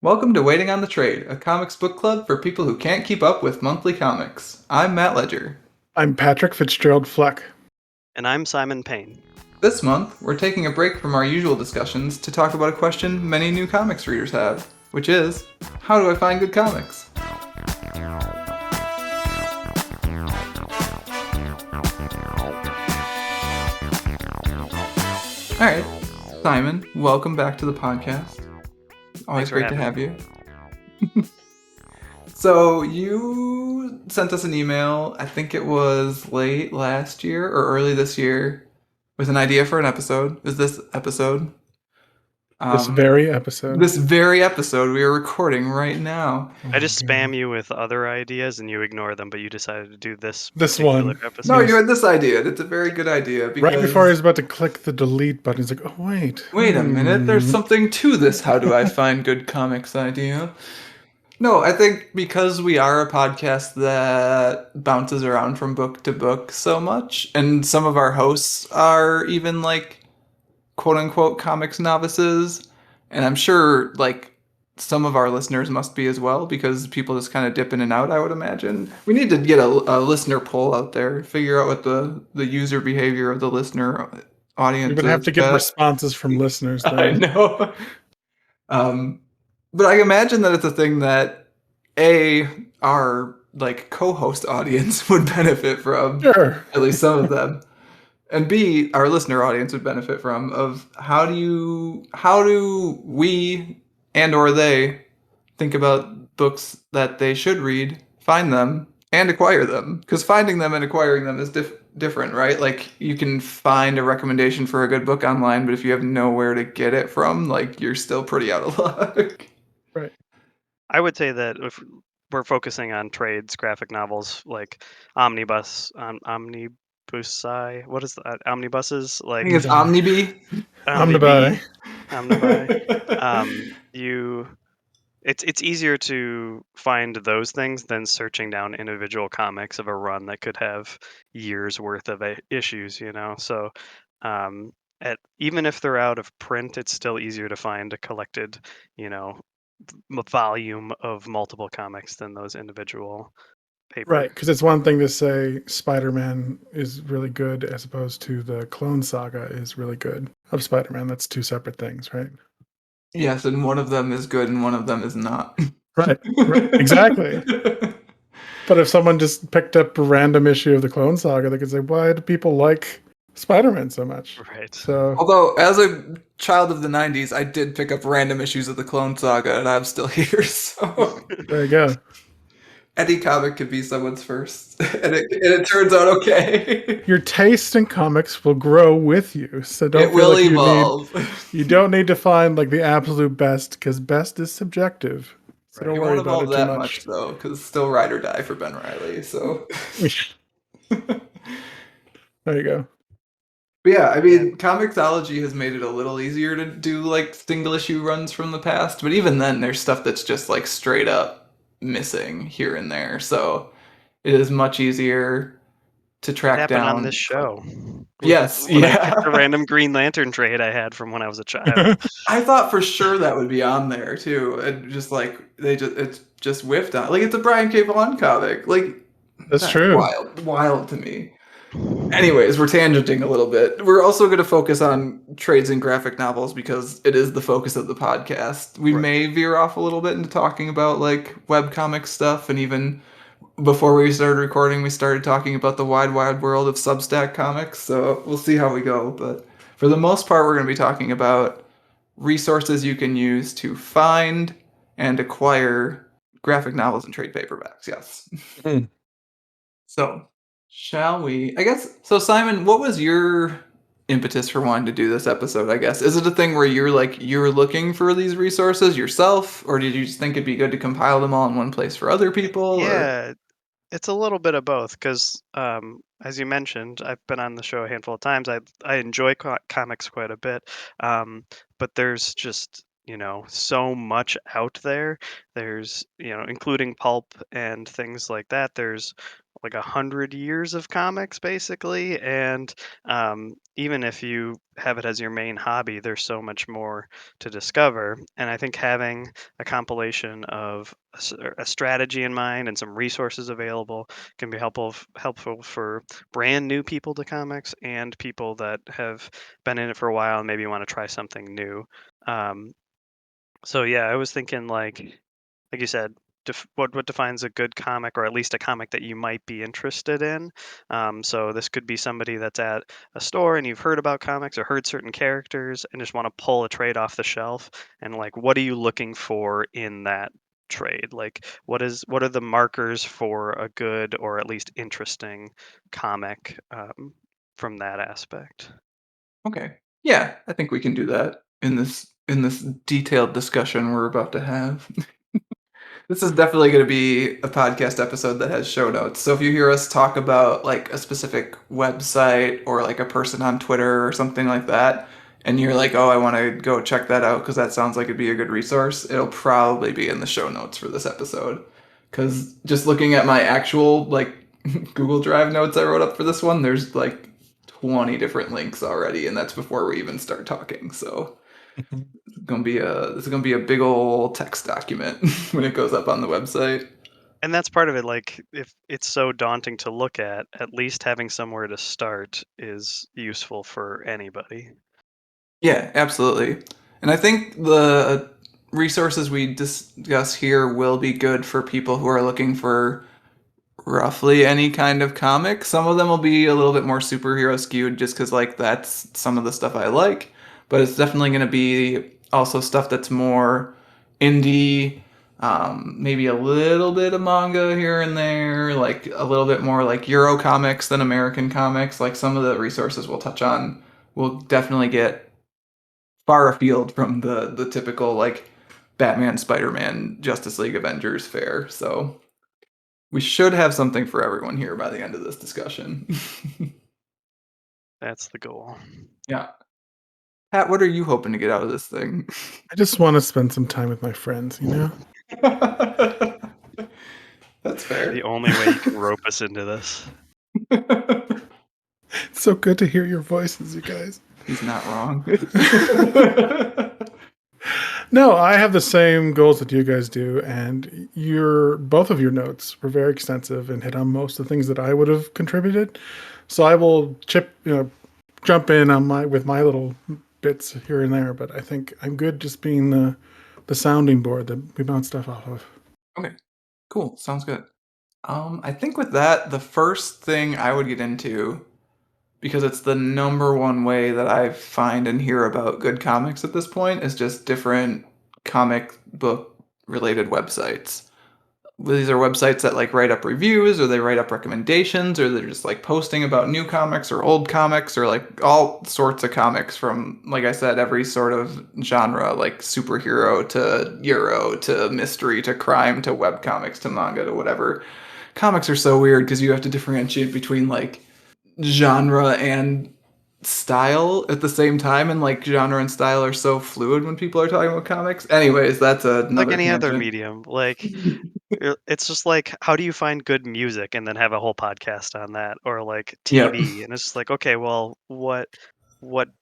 Welcome to Waiting on the Trade, a comics book club for people who can't keep up with monthly comics. I'm Matt Ledger. I'm Patrick Fitzgerald Fleck. And I'm Simon Payne. This month, we're taking a break from our usual discussions to talk about a question many new comics readers have, which is, how do I find good comics? Alright, Simon, welcome back to the podcast. Always great to have you. So you sent us an email, I think it was late last year or early this year, with an idea for an episode. Is this episode? This very episode. This very episode we are recording right now. I just spam you with other ideas and you ignore them, but you decided to do this one. episode. No, you had this idea. It's a very good idea. Because right before he was about to click the delete button, he's like, oh, wait. Wait a minute, there's something to this how do I find good comics idea. No, I think because we are a podcast that bounces around from book to book so much, and some of our hosts are even like quote unquote comics novices, and I'm sure like some of our listeners must be as well because people just kind of dip in and out, I would imagine. We need to get a listener poll out there, figure out what the user behavior of the listener audience is. We would have to get responses from listeners. Though. I know. But I imagine that it's a thing that our like co-host audience would benefit from. Sure. At least some of them. And B, our listener audience would benefit from of how do we and or they think about books that they should read, find them, and acquire them. Because finding them and acquiring them is different, right? Like you can find a recommendation for a good book online, but if you have nowhere to get it from, like you're still pretty out of luck. Right. I would say that if we're focusing on trades, graphic novels like omnibuses. What is that? Omnibuses? I Like think it's Omnibi. Omnibi. It's easier to find those things than searching down individual comics of a run that could have years worth of issues, So even if they're out of print, it's still easier to find a collected, volume of multiple comics than those individual paper. Right, because it's one thing to say Spider-Man is really good as opposed to the Clone Saga is really good of Spider-Man. That's two separate things, right? Yes, and one of them is good and one of them is not. Right. Exactly. But if someone just picked up a random issue of the Clone Saga, they could say, why do people like Spider-Man so much? Right. So, although, as a child of the 90s, I did pick up random issues of the Clone Saga, and I'm still here, so... There you go. Any comic could be someone's first, and it turns out okay. Your taste in comics will grow with you, so don't it feel will like evolve. You don't need to find like the absolute best, because best is subjective. So don't worry about it too that much. Though, because still ride or die for Ben Reilly. So there you go. But yeah, I mean, Comixology has made it a little easier to do like single issue runs from the past, but even then, there's stuff that's just like straight up missing here and there. So it is much easier to track down on this show. Yes, a random Green Lantern trade I had from when I was a child. I thought for sure that would be on there too, and just like it's just whiffed on. Like it's a Brian K. Vaughan comic. Like that's true. Wild to me. Anyways, we're tangenting a little bit. We're also going to focus on trades and graphic novels because it is the focus of the podcast. We may veer off a little bit into talking about like webcomic stuff, and even before we started recording, we started talking about the wide world of Substack comics. So we'll see how we go. But for the most part, we're going to be talking about resources you can use to find and acquire graphic novels and trade paperbacks. Yes. So, shall we? I guess so. Simon, what was your impetus for wanting to do this episode? I guess is it a thing where you're looking for these resources yourself, or did you just think it'd be good to compile them all in one place for other people? Yeah, it's a little bit of both because, as you mentioned, I've been on the show a handful of times. I enjoy comics quite a bit, but there's just so much out there. There's including pulp and things like that. There's like 100 years of comics basically, and even if you have it as your main hobby, there's so much more to discover. And I think having a compilation of a strategy in mind and some resources available can be helpful for brand new people to comics and people that have been in it for a while and maybe want to try something new. Um, so yeah, I was thinking like you said, what defines a good comic, or at least a comic that you might be interested in. So this could be somebody that's at a store and you've heard about comics or heard certain characters and just want to pull a trade off the shelf. And like, what are you looking for in that trade? Like, what are the markers for a good or at least interesting comic from that aspect? Okay. Yeah, I think we can do that in this detailed discussion we're about to have. This is definitely going to be a podcast episode that has show notes. So if you hear us talk about like a specific website or like a person on Twitter or something like that, and you're like, "Oh, I want to go check that out because that sounds like it'd be a good resource," it'll probably be in the show notes for this episode. Because just looking at my actual like Google Drive notes I wrote up for this one, there's like 20 different links already, and that's before we even start talking. So this is gonna be a big old text document when it goes up on the website. And that's part of it. Like, if it's so daunting to look at least having somewhere to start is useful for anybody. Yeah, absolutely. And I think the resources we discuss here will be good for people who are looking for roughly any kind of comic. Some of them will be a little bit more superhero skewed just because, like, that's some of the stuff I like. But it's definitely going to be also stuff that's more indie, maybe a little bit of manga here and there, like a little bit more like Euro comics than American comics. Like, some of the resources we'll touch on will definitely get far afield from the typical, like, Batman, Spider-Man, Justice League, Avengers fare. So we should have something for everyone here by the end of this discussion. That's the goal. Yeah. Pat, what are you hoping to get out of this thing? I just want to spend some time with my friends, you know? That's fair. The only way you can rope us into this. It's so good to hear your voices, you guys. He's not wrong. No, I have the same goals that you guys do, and both of your notes were very extensive and hit on most of the things that I would have contributed. So I will jump in on with my little bits here and there, but I think I'm good just being the sounding board that we bounce stuff off of. Okay, cool. Sounds good. I think with that, the first thing I would get into, because it's the number one way that I find and hear about good comics at this point, is just different comic book related websites. These are websites that like write up reviews, or they write up recommendations, or they're just like posting about new comics or old comics, or like all sorts of comics from, like I said, every sort of genre, like superhero to Euro to mystery to crime to webcomics to manga to whatever. Comics are so weird because you have to differentiate between like genre and style at the same time, and like genre and style are so fluid when people are talking about comics. Anyways, that's Like another any other tangent. medium. Like, it's just like, how do you find good music and then have a whole podcast on that? Or like Yep. TV. And it's just like, okay, well, what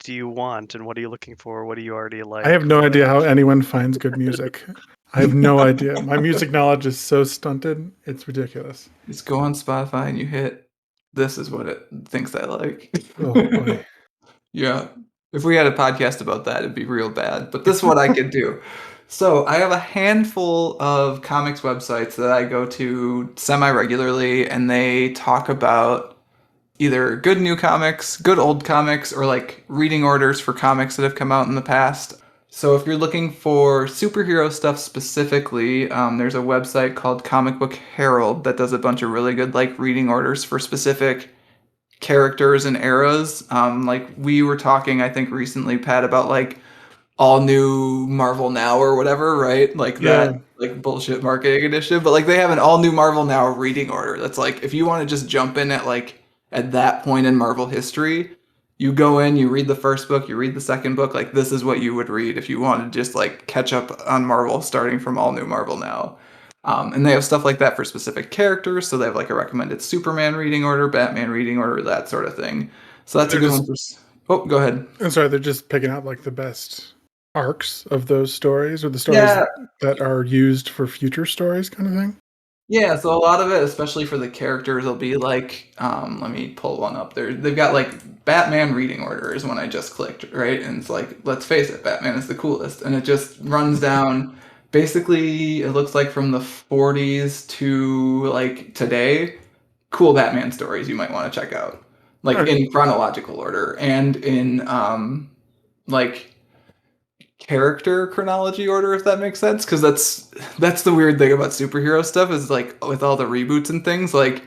do you want and what are you looking for? What do you already I have like? no idea how anyone finds good music. I have no idea. My music knowledge is so stunted. It's ridiculous. Just go on Spotify and you hit this is what it thinks I like. Oh boy. Yeah. If we had a podcast about that, it'd be real bad. But this is what I could do. So I have a handful of comics websites that I go to semi regularly, and they talk about either good new comics, good old comics, or like reading orders for comics that have come out in the past. So if you're looking for superhero stuff specifically, there's a website called Comic Book Herald that does a bunch of really good like reading orders for specific characters and eras. Like we were talking, I think recently, Pat, about like all new Marvel Now or whatever, right? Like that Yeah. like bullshit marketing initiative. But like they have an all new Marvel Now reading order. That's like if you want to just jump in at like at that point in Marvel history, you go in, you read the first book, you read the second book, like this is what you would read if you wanted to just like catch up on Marvel starting from all new Marvel Now. And they have stuff like that for specific characters. So they have like a recommended Superman reading order, Batman reading order, that sort of thing. So that's a They're good just, one for. Oh, go ahead. I'm sorry, they're just picking out like the best arcs of those stories or the stories Yeah, that are used for future stories kind of thing. yeah, so a lot of it, especially for the characters, will be like, let me pull one up there. They've got like Batman reading order is one I just clicked, right? And it's like, let's face it, Batman is the coolest. And it just runs down basically, it looks like from the 40s to like today, cool Batman stories you might want to check out. Like All right. in chronological order and in like character chronology order, if that makes sense, because that's the weird thing about superhero stuff is like with all the reboots and things, like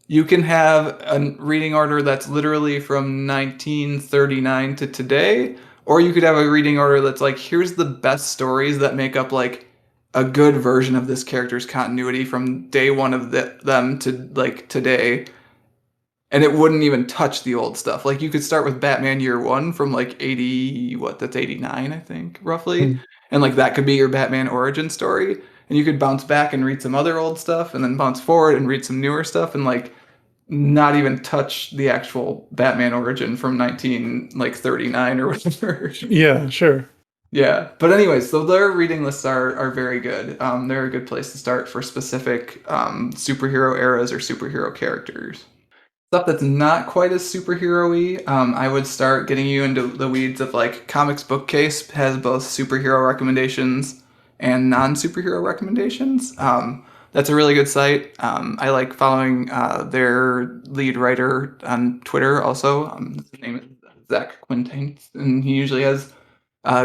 you can have a reading order that's literally from 1939 to today, or you could have a reading order that's like here's the best stories that make up like a good version of this character's continuity from day one of them to like today, and it wouldn't even touch the old stuff. Like you could start with Batman Year One from like 80, what, that's 89, I think, roughly. Mm. And like that could be your Batman origin story. And you could bounce back and read some other old stuff and then bounce forward and read some newer stuff and like not even touch the actual Batman origin from 19 like 39 or whatever. Yeah, sure. Yeah. But anyways, so their reading lists are very good. They're a good place to start for specific superhero eras or superhero characters. Stuff that's not quite as superhero-y, I would start getting you into the weeds of like Comics Bookcase has both superhero recommendations and non-superhero recommendations. That's a really good site. I like following their lead writer on Twitter also. His name is Zach Quintains, and he usually has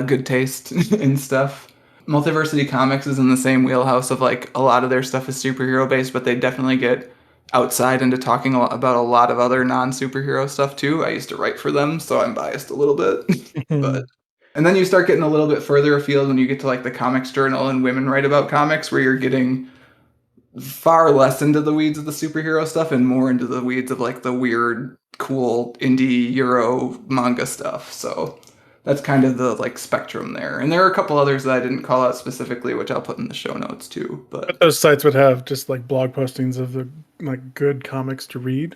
good taste in stuff. Multiversity Comics is in the same wheelhouse of like a lot of their stuff is superhero based, but they definitely get outside into talking about a lot of other non superhero stuff too. I used to write for them, so I'm biased a little bit. But Mhm. and then you start getting a little bit further afield when you get to like the Comics Journal and Women Write About Comics, where you're getting far less into the weeds of the superhero stuff and more into the weeds of like the weird, cool indie Euro manga stuff. So that's kind of the like spectrum there. And there are a couple others that I didn't call out specifically, which I'll put in the show notes too. But But those sites would have just like blog postings of the like good comics to read.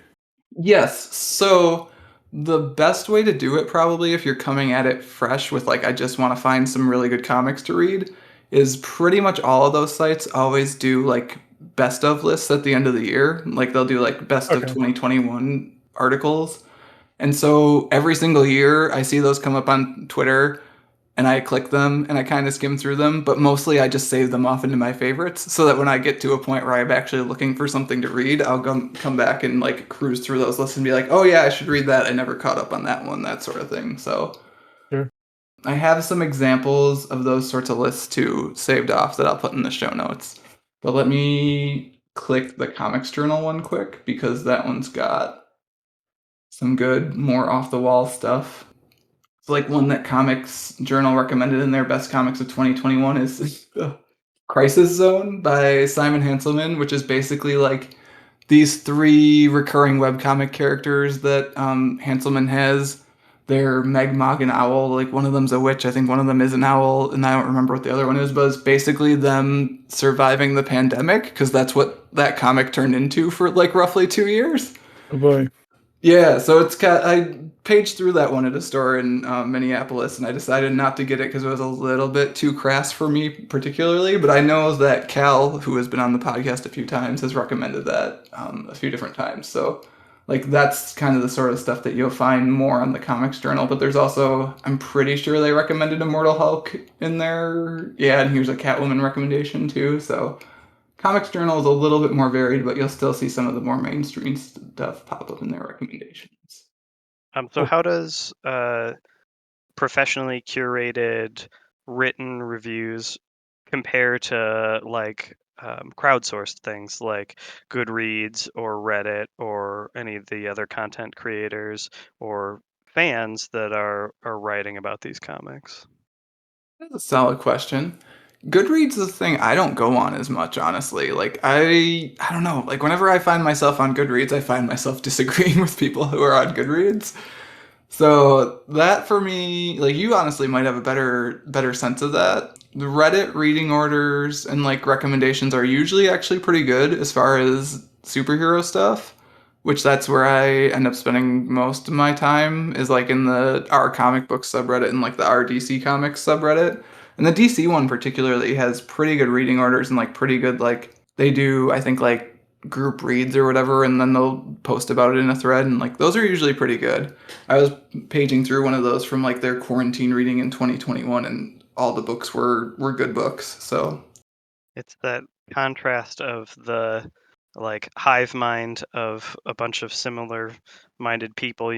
yes, so the best way to do it probably if you're coming at it fresh with like I just want to find some really good comics to read is pretty much all of those sites always do like best of lists at the end of the year. Like they'll do like best of Okay. 2021 articles. And so every single year I see those come up on Twitter and I click them and I kind of skim through them, but mostly I just save them off into my favorites so that when I get to a point where I'm actually looking for something to read, I'll come back and like cruise through those lists and be like, oh yeah, I should read that. I never caught up on that one, that sort of thing. So Sure. I have some examples of those sorts of lists too saved off that I'll put in the show notes. But let me click the Comics Journal one quick because that one's got some good, more off the wall stuff. It's like one that Comics Journal recommended in their best comics of 2021 is Crisis Zone by Simon Hanselman, which is basically like these three recurring webcomic characters that Hanselman has. They're Meg, Mog, and Owl. Like one of them's a witch. I think one of them is an owl, and I don't remember what the other one is. But it's basically them surviving the pandemic because that's what that comic turned into for like roughly 2 years. Oh boy. Yeah, so it's got. I paged through that one at a store in Minneapolis, and I decided not to get it because it was a little bit too crass for me, particularly. But I know that Cal, who has been on the podcast a few times, has recommended that a few different times. So, like, that's kind of the sort of stuff that you'll find more on the Comics Journal. But there's also, I'm pretty sure they recommended Immortal Hulk in there. Yeah, and here's a Catwoman recommendation too. So Comics Journal is a little bit more varied, but you'll still see some of the more mainstream stuff pop up in their recommendations. So Oh, how does professionally curated written reviews compare to like crowdsourced things like Goodreads or Reddit or any of the other content creators or fans that are writing about these comics? That's a solid question. Goodreads is a thing I don't go on as much, honestly. Like I don't know. Like whenever I find myself on Goodreads, I find myself disagreeing with people who are on Goodreads. So that for me, like you honestly might have a better sense of that. the Reddit reading orders and like recommendations are usually actually pretty good as far as superhero stuff, which that's where I end up spending most of my time is like in the R comic book subreddit and like the RDC comics subreddit. And the DC one particularly has pretty good reading orders and like pretty good like they do I think like group reads or whatever and then they'll post about it in a thread and like those are usually pretty good. I was paging through one of those from like their quarantine reading in 2021 and all the books were good books. So It's that contrast of the like hive mind of a bunch of similar minded people,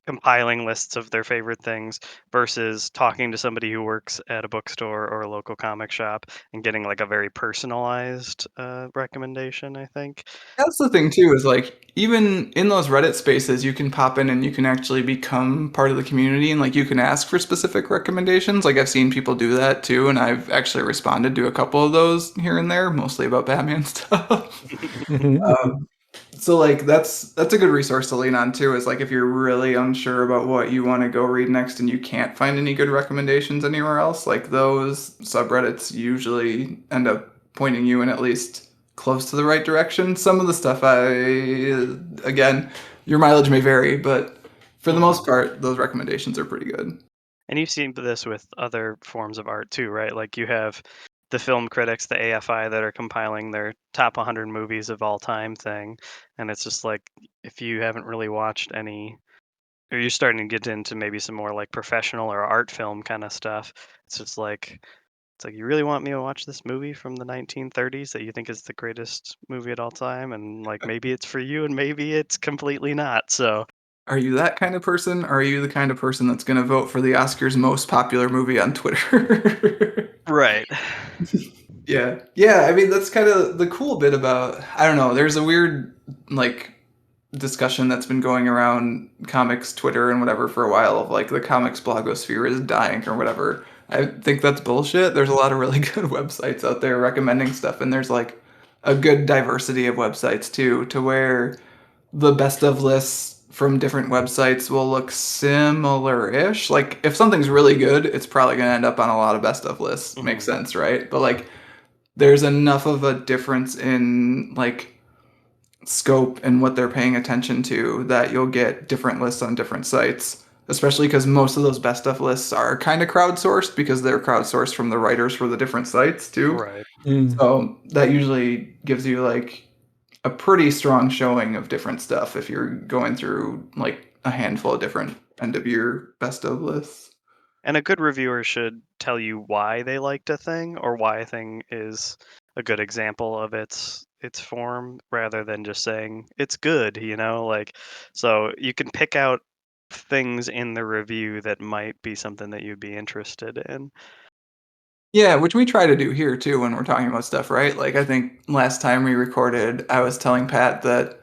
compiling lists of their favorite things versus talking to somebody who works at a bookstore or a local comic shop and getting like a very personalized recommendation, I think. that's the thing too, is like even in those Reddit spaces, you can pop in and you can actually become part of the community and like you can ask for specific recommendations. Like I've seen people do that too, and I've actually responded to a couple of those here and there, mostly about Batman stuff. Mhm. Um, so like that's a good resource to lean on too, is like if you're really unsure about what you want to go read next and you can't find any good recommendations anywhere else, like those subreddits usually end up pointing you in at least close to the right direction. Some of the stuff again, your mileage may vary, but for the Mhm. most part, those recommendations are pretty good. And you've seen this with other forms of art too, right? Like you have the film critics, the AFI, that are compiling their top 100 movies of all time thing. And it's just like, if you haven't really watched any, or you're starting to get into maybe some more like professional or art film kind of stuff, it's just like, you really want me to watch this movie from the 1930s that you think is the greatest movie at all time? And like, maybe it's for you and maybe it's completely not. So, Are you that kind of person? Or are you the kind of person that's going to vote for the Oscars most popular movie on Twitter? right. Yeah. Yeah, I mean that's kind of the cool bit about I don't know, there's a weird like discussion that's been going around comics Twitter and whatever for a while of like the comics blogosphere is dying or whatever. I think that's bullshit. There's a lot of really good websites out there recommending stuff and there's like a good diversity of websites too to where the best of lists from different websites will look similar-ish. Like if something's really good, it's probably going to end up on a lot of best of lists. Makes Mhm. sense, right? But like there's enough of a difference in like scope and what they're paying attention to that you'll get different lists on different sites, especially because most of those best of lists are kind of crowdsourced because they're crowdsourced from the writers for the different sites too. Right. Mm. So that usually gives you like a pretty strong showing of different stuff if you're going through like a handful of different end of year best of lists. And a good reviewer should tell you why they liked a thing or why a thing is a good example of its form rather than just saying it's good, like so you can pick out things in the review that might be something that you'd be interested in. Yeah, which we try to do here too when we're talking about stuff, right? Like I think last time we recorded, I was telling Pat that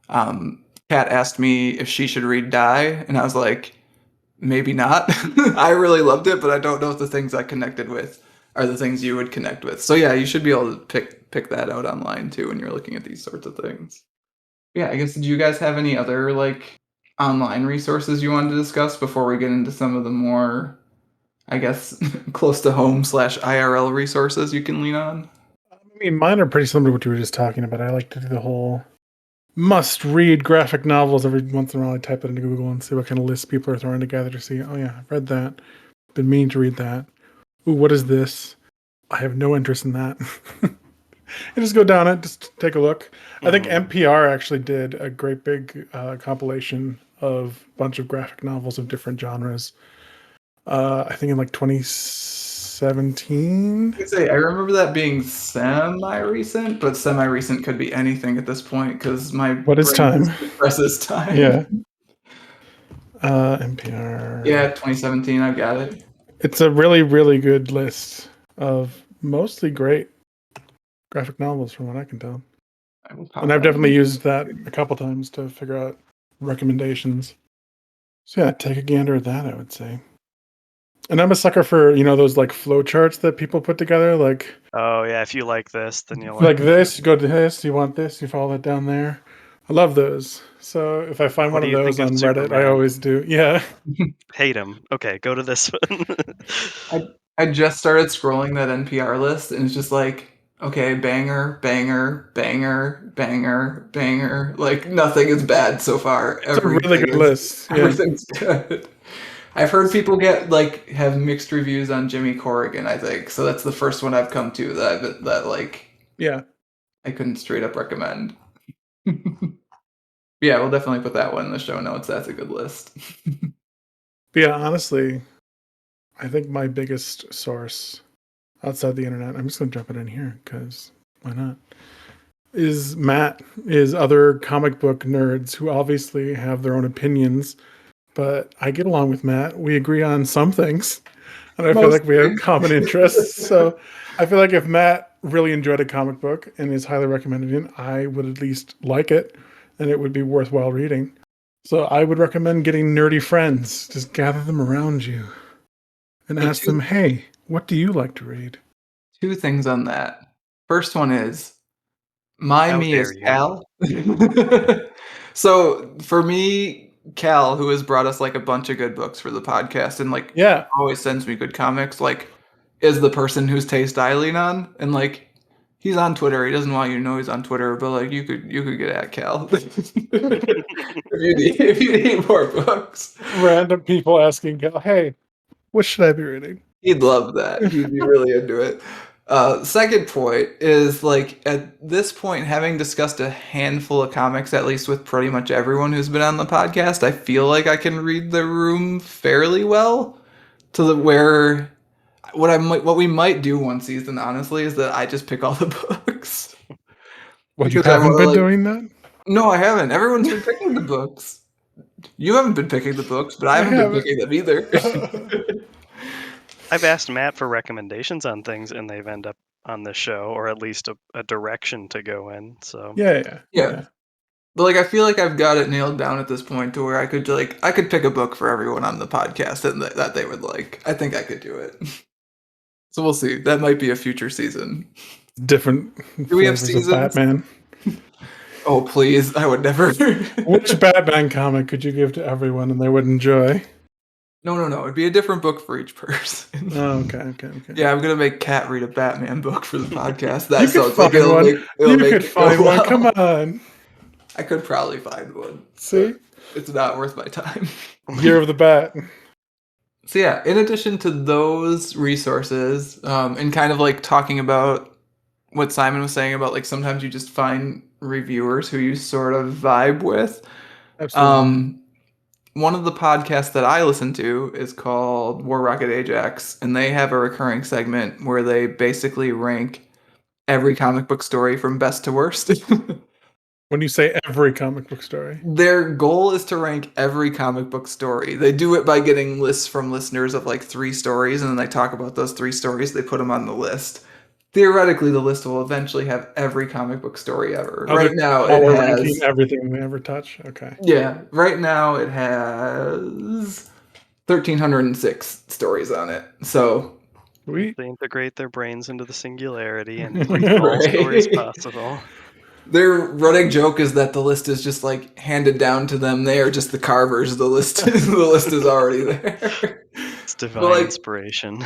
Pat asked me if she should read Die, and I was like, maybe not. I really loved it, but I don't know if the things I connected with are the things you would connect with. So yeah, you should be able to pick that out online too when you're looking at these sorts of things. Yeah, I guess did you guys have any other like online resources you wanted to discuss before we get into some of the more I guess close to home slash IRL resources you can lean on? I mean, mine are pretty similar to what you were just talking about. I like to do the whole must-read graphic novels. Every once in a while, I type it into Google and see what kind of lists people are throwing together to see. Oh yeah, I've read that. Been meaning to read that. Ooh, what is this? I have no interest in that. And just go down it, just take a look. I think Mhm. NPR actually did a great big compilation of a bunch of graphic novels of different genres. I think in like 2017. I say I remember that being semi-recent, but semi-recent could be anything at this point because my What is brain time? just expresses time. Yeah. Yeah, NPR. 2017, I've got it. It's a really, really good list of mostly great graphic novels, from what I can tell. I will And pop I've that definitely in. used that a couple times to figure out recommendations. So yeah, take a gander at that, I would say. And I'm a sucker for, those like flow charts that people put together, Oh yeah, if you like this, then you'll like like this, you go to this, you want this, you follow that down there. I love those. So if I find what one do of you those think of on Reddit, I Superman? always do. Yeah. Hate him. Okay, go to this one. I I just started scrolling that NPR list, and it's just like, okay, banger, banger, banger, banger, banger. Like nothing is bad so far. It's a really good list. Yeah. Everything's good. I've heard people have mixed reviews on Jimmy Corrigan, I think. So that's the first one I've come to that like Yeah. I couldn't straight up recommend. Yeah, we'll definitely put that one in the show notes. That's a good list. But yeah, honestly, I think my biggest source outside the internet, I'm just going to jump it in here because why not? Is Matt, is other comic book nerds who obviously have their own opinions, but I get along with Matt. We agree on some things, and I feel like we have Mostly. common interests. So I feel like if Matt really enjoyed a comic book and is highly recommended it, I would at least like it, and it would be worthwhile reading. So I would recommend getting nerdy friends. Just gather them around you and So ask them, hey, what do you like to read? two things on that. First one is my How me dare is you? Cal. So for me, Cal, who has brought us like a bunch of good books for the podcast and like Yeah. always sends me good comics, like is the person whose taste I lean on. And like he's on Twitter. He doesn't want you to know he's on Twitter, but like you could get at Cal if you need more books. Random people asking, hey, what should I be reading? He'd love that. He'd be really into it. Second point is like at this point, having discussed a handful of comics, at least with pretty much everyone who's been on the podcast, I feel like I can read the room fairly well. To the where what we might do one season, honestly, is that I just pick all the books What, you because I haven't want to been like. doing that? No, I haven't. Everyone's been picking the books. You haven't been picking the books, but I I haven't been haven't. picking them either. I've asked Matt for recommendations on things, and they've ended up on this show, or at least a direction to go in. So Yeah. Yeah. But like I feel like I've got it nailed down at this point to where I could pick a book for everyone on the podcast and that they would like. I think I could do it. So we'll see. That might be a future season. Different Do we have flavors of seasons? Batman. Oh please, I would never. Which Batman comic could you give to everyone and they would enjoy? No. It'd be a different book for each person. Oh, okay. Yeah, I'm gonna make Kat read a Batman book for the podcast. You That could sounds like find one. it'll You make could it go find one. Come well. on. I could probably find one, See? but it's not worth my time. Year of the Bat. So yeah, in addition to those resources, and kind of like talking about what Simon was saying about like sometimes you just find reviewers who you sort of vibe with. Absolutely. Um, one of the podcasts that I listen to is called War Rocket Ajax, and they have a recurring segment where they basically rank every comic book story from best to worst. When you say every comic book story. Their goal is to rank every comic book story. They do it by getting lists from listeners of like 3 stories, and then they talk about those 3 stories. They put them on the list. Theoretically, the list will eventually have every comic book story ever. Oh, Right they're now, it color ranking has everything we ever touch. Okay. yeah. Right now, it has 1,306 stories on it. So Sweet. they integrate their brains into the singularity and read all stories right. possible. Their running joke is that the list is just like handed down to them. They are just the carvers. The list, the list is already there. It's But divine like inspiration.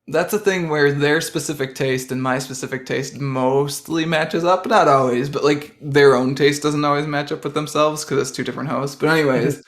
that's a thing where their specific taste and my specific taste mostly matches up. Not always, but like their own taste doesn't always match up with themselves because it's 2 different hosts. But anyways,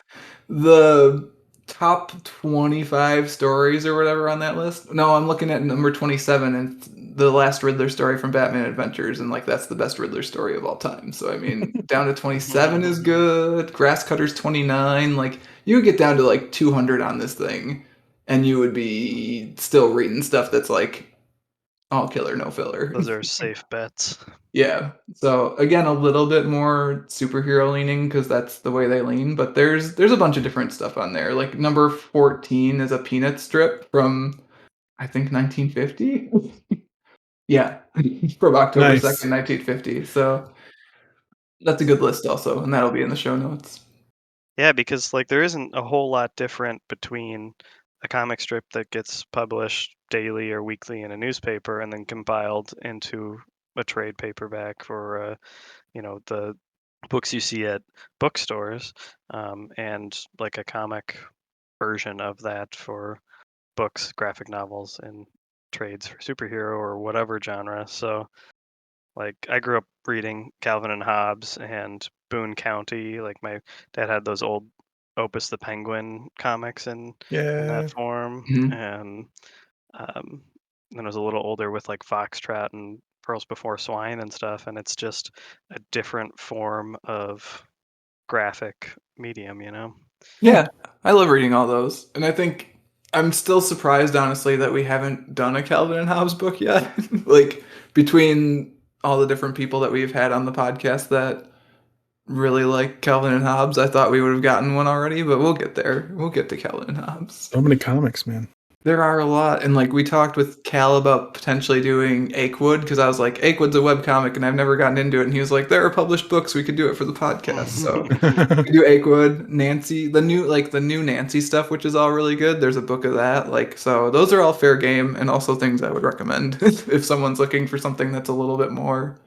the top 25 stories or whatever on that list. No, I'm looking at number 27 and the last Riddler story from Batman Adventures, and like that's the best Riddler story of all time. So I mean, down to 27 is good. Grasscutter's 29. Like you could get down to like 200 on this thing, and you would be still reading stuff that's like all killer, no filler. Those are safe bets. Yeah. So again, a little bit more superhero leaning because that's the way they lean. But there's a bunch of different stuff on there. Like number 14 is a peanut strip from I think 1950. Yeah, from October 2nd, Nice. 1950. So that's a good list also, and that'll be in the show notes. Yeah, because like there isn't a whole lot different between a comic strip that gets published daily or weekly in a newspaper and then compiled into a trade paperback for the books you see at bookstores, and like a comic version of that for books, graphic novels, and trades for superhero or whatever genre. So like I grew up reading Calvin and Hobbes and Boone County. Like my dad had those old Opus the Penguin comics in that Yeah. form, Mhm. and then I was a little older with like Foxtrot and Pearls Before Swine and stuff, and it's just a different form of graphic medium, you know? Yeah. Yeah, I love reading all those, and I think I'm still surprised, honestly, that we haven't done a Calvin and Hobbes book yet. Like, between all the different people that we've had on the podcast that really like Calvin and Hobbes, I thought we would have gotten one already, but we'll get there. We'll get to Calvin and Hobbes. So many comics, man. There are a lot, and like we talked with Cal about potentially doing Achewood because I was like, Achewood's a webcomic, and I've never gotten into it, and he was like, there are published books, we could do it for the podcast. So we do Achewood, Nancy, the new Nancy stuff, which is all really good. There's a book of that, like so. Those are all fair game, and also things I would recommend if someone's looking for something that's a little bit more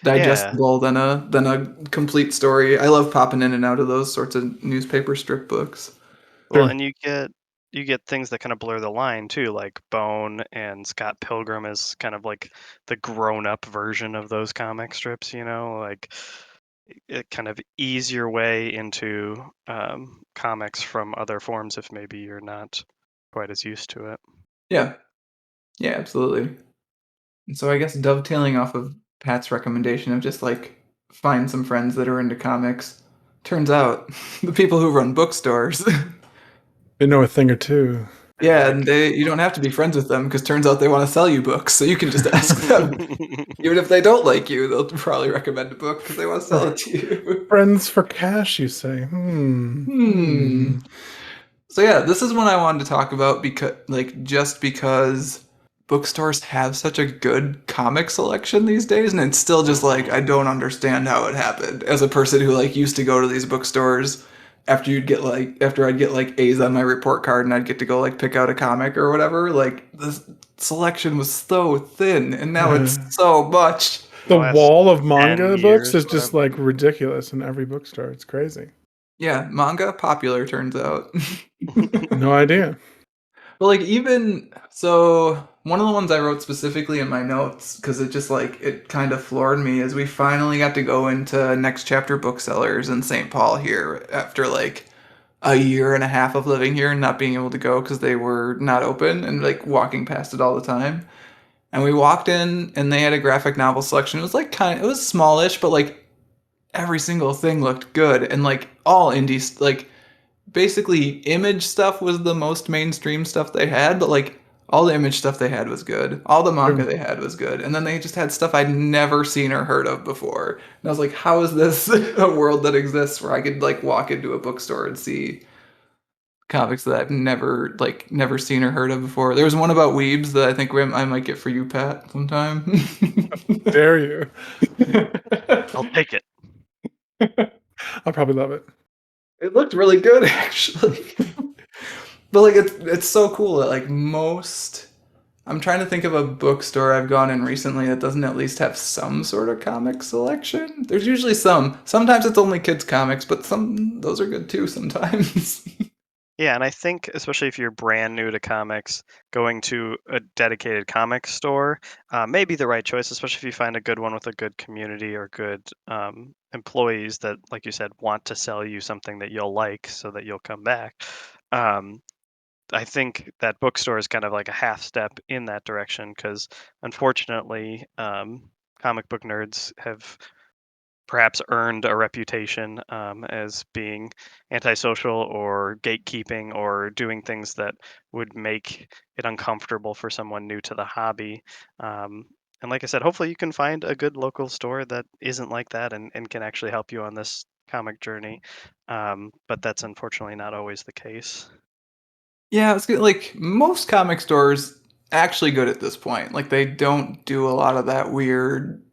Yeah. digestible than a complete story. I love popping in and out of those sorts of newspaper strip books. Well, Sure. and you get things that kind of blur the line too, like Bone and Scott Pilgrim is kind of like the grown-up version of those comic strips, you know, like it kind of ease your way into comics from other forms if maybe you're not quite as used to it. Yeah, yeah, absolutely. And so I guess dovetailing off of Pat's recommendation of just like find some friends that are into comics. Turns out the people who run bookstores. They know a thing or two. Yeah, and Like, you don't have to be friends with them because turns out they want to sell you books, so you can just ask them. Even if they don't like you, they'll probably recommend a book because they want to sell it to you. Friends for cash, you say? Hmm. So yeah, this is one I wanted to talk about because just because bookstores have such a good comic selection these days, and it's still just like I mhm. don't understand how it happened. As a person who like used to go to these bookstores after I'd get like A's on my report card and I'd get to go like pick out a comic or whatever, like the selection was so thin and now it's so much. The The last wall of 10 manga books years, is just whatever. like ridiculous in every bookstore. It's crazy. Yeah, manga popular turns out. No idea. But like even so, one of the ones I wrote specifically in my notes because it just like it kind of floored me is we finally got to go into Next Chapter Booksellers in St. Paul here after like a year and a half of living here and not being able to go because they were not open and like walking past it all the time. And we walked in and they had a graphic novel selection. It was like it was smallish, but like every single thing looked good and like all indie like basically image stuff was the most mainstream stuff they had, but like all the image stuff they had was good. All the manga Sure. they had was good. And then they just had stuff I'd never seen or heard of before. And I was like, how is this a world that exists where I could like walk into a bookstore and see comics that I've never seen or heard of before. There was one about weebs that I think I might get for you, Pat, sometime. Dare you? I'll take it. I'll probably love it. It looked really good actually. But like it's so cool that like most I'm trying to think of a bookstore I've gone in recently that doesn't at least have some sort of comic selection. There's usually some. Sometimes it's only kids comics, but some those are good too sometimes. Yeah, and I think especially if you're brand new to comics, going to a dedicated comic store may be the right choice, especially if you find a good one with a good community or good employees that, like you said, want to sell you something that you'll like so that you'll come back. Um, I think that bookstore is kind of like a half step in that direction because unfortunately, comic book nerds have perhaps earned a reputation as being antisocial or gatekeeping or doing things that would make it uncomfortable for someone new to the hobby. Um, and like I said, hopefully you can find a good local store that isn't like that and can actually help you on this comic journey. But that's unfortunately not always the case. Yeah, it's good. Like most comic stores actually good at this point. Like they don't do a lot of that weird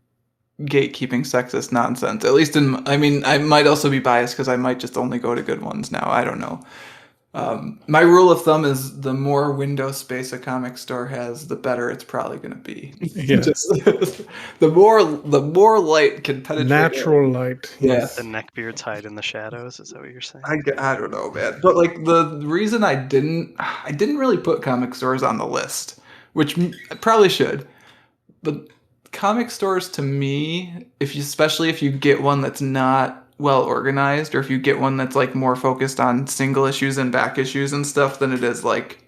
gatekeeping sexist nonsense. At least in I mean, I might also be biased because I might just only go to good ones now. I don't know. My rule of thumb is the more window space a comic store has, the better it's probably going to be. Yes. Just the more light can penetrate it. Natural light. Yeah. The Yes. neckbeards hide in the shadows. Is that what you're saying? I don't know, man. But like the reason I didn't really put comic stores on the list, which I probably should. But comic stores to me, especially if you get one that's not well organized, or if you get one that's like more focused on single issues and back issues and stuff than it is like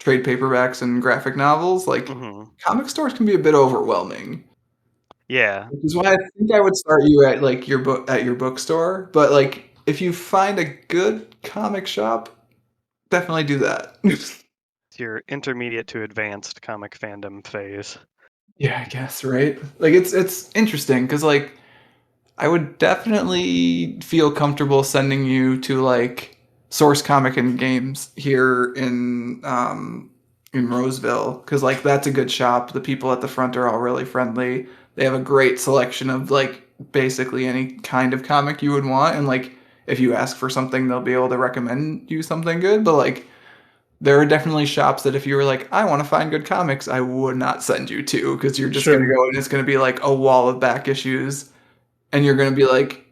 trade paperbacks and graphic novels, like Hmm. comic stores can be a bit overwhelming. Yeah. Which is why I think I would start you at like your bookstore, but like if you find a good comic shop, definitely do that. It's your intermediate to advanced comic fandom phase. Yeah, I guess, right? Like it's interesting because like I would definitely feel comfortable sending you to like Source Comic and Games here in Roseville because like that's a good shop. The people at the front are all really friendly. They have a great selection of like basically any kind of comic you would want, and like if you ask for something, they'll be able to recommend you something good. But like there are definitely shops that if you were like, I want to find good comics, I would not send you to because you're just gonna Sure. go and it's gonna be like a wall of back issues, and you're gonna be like,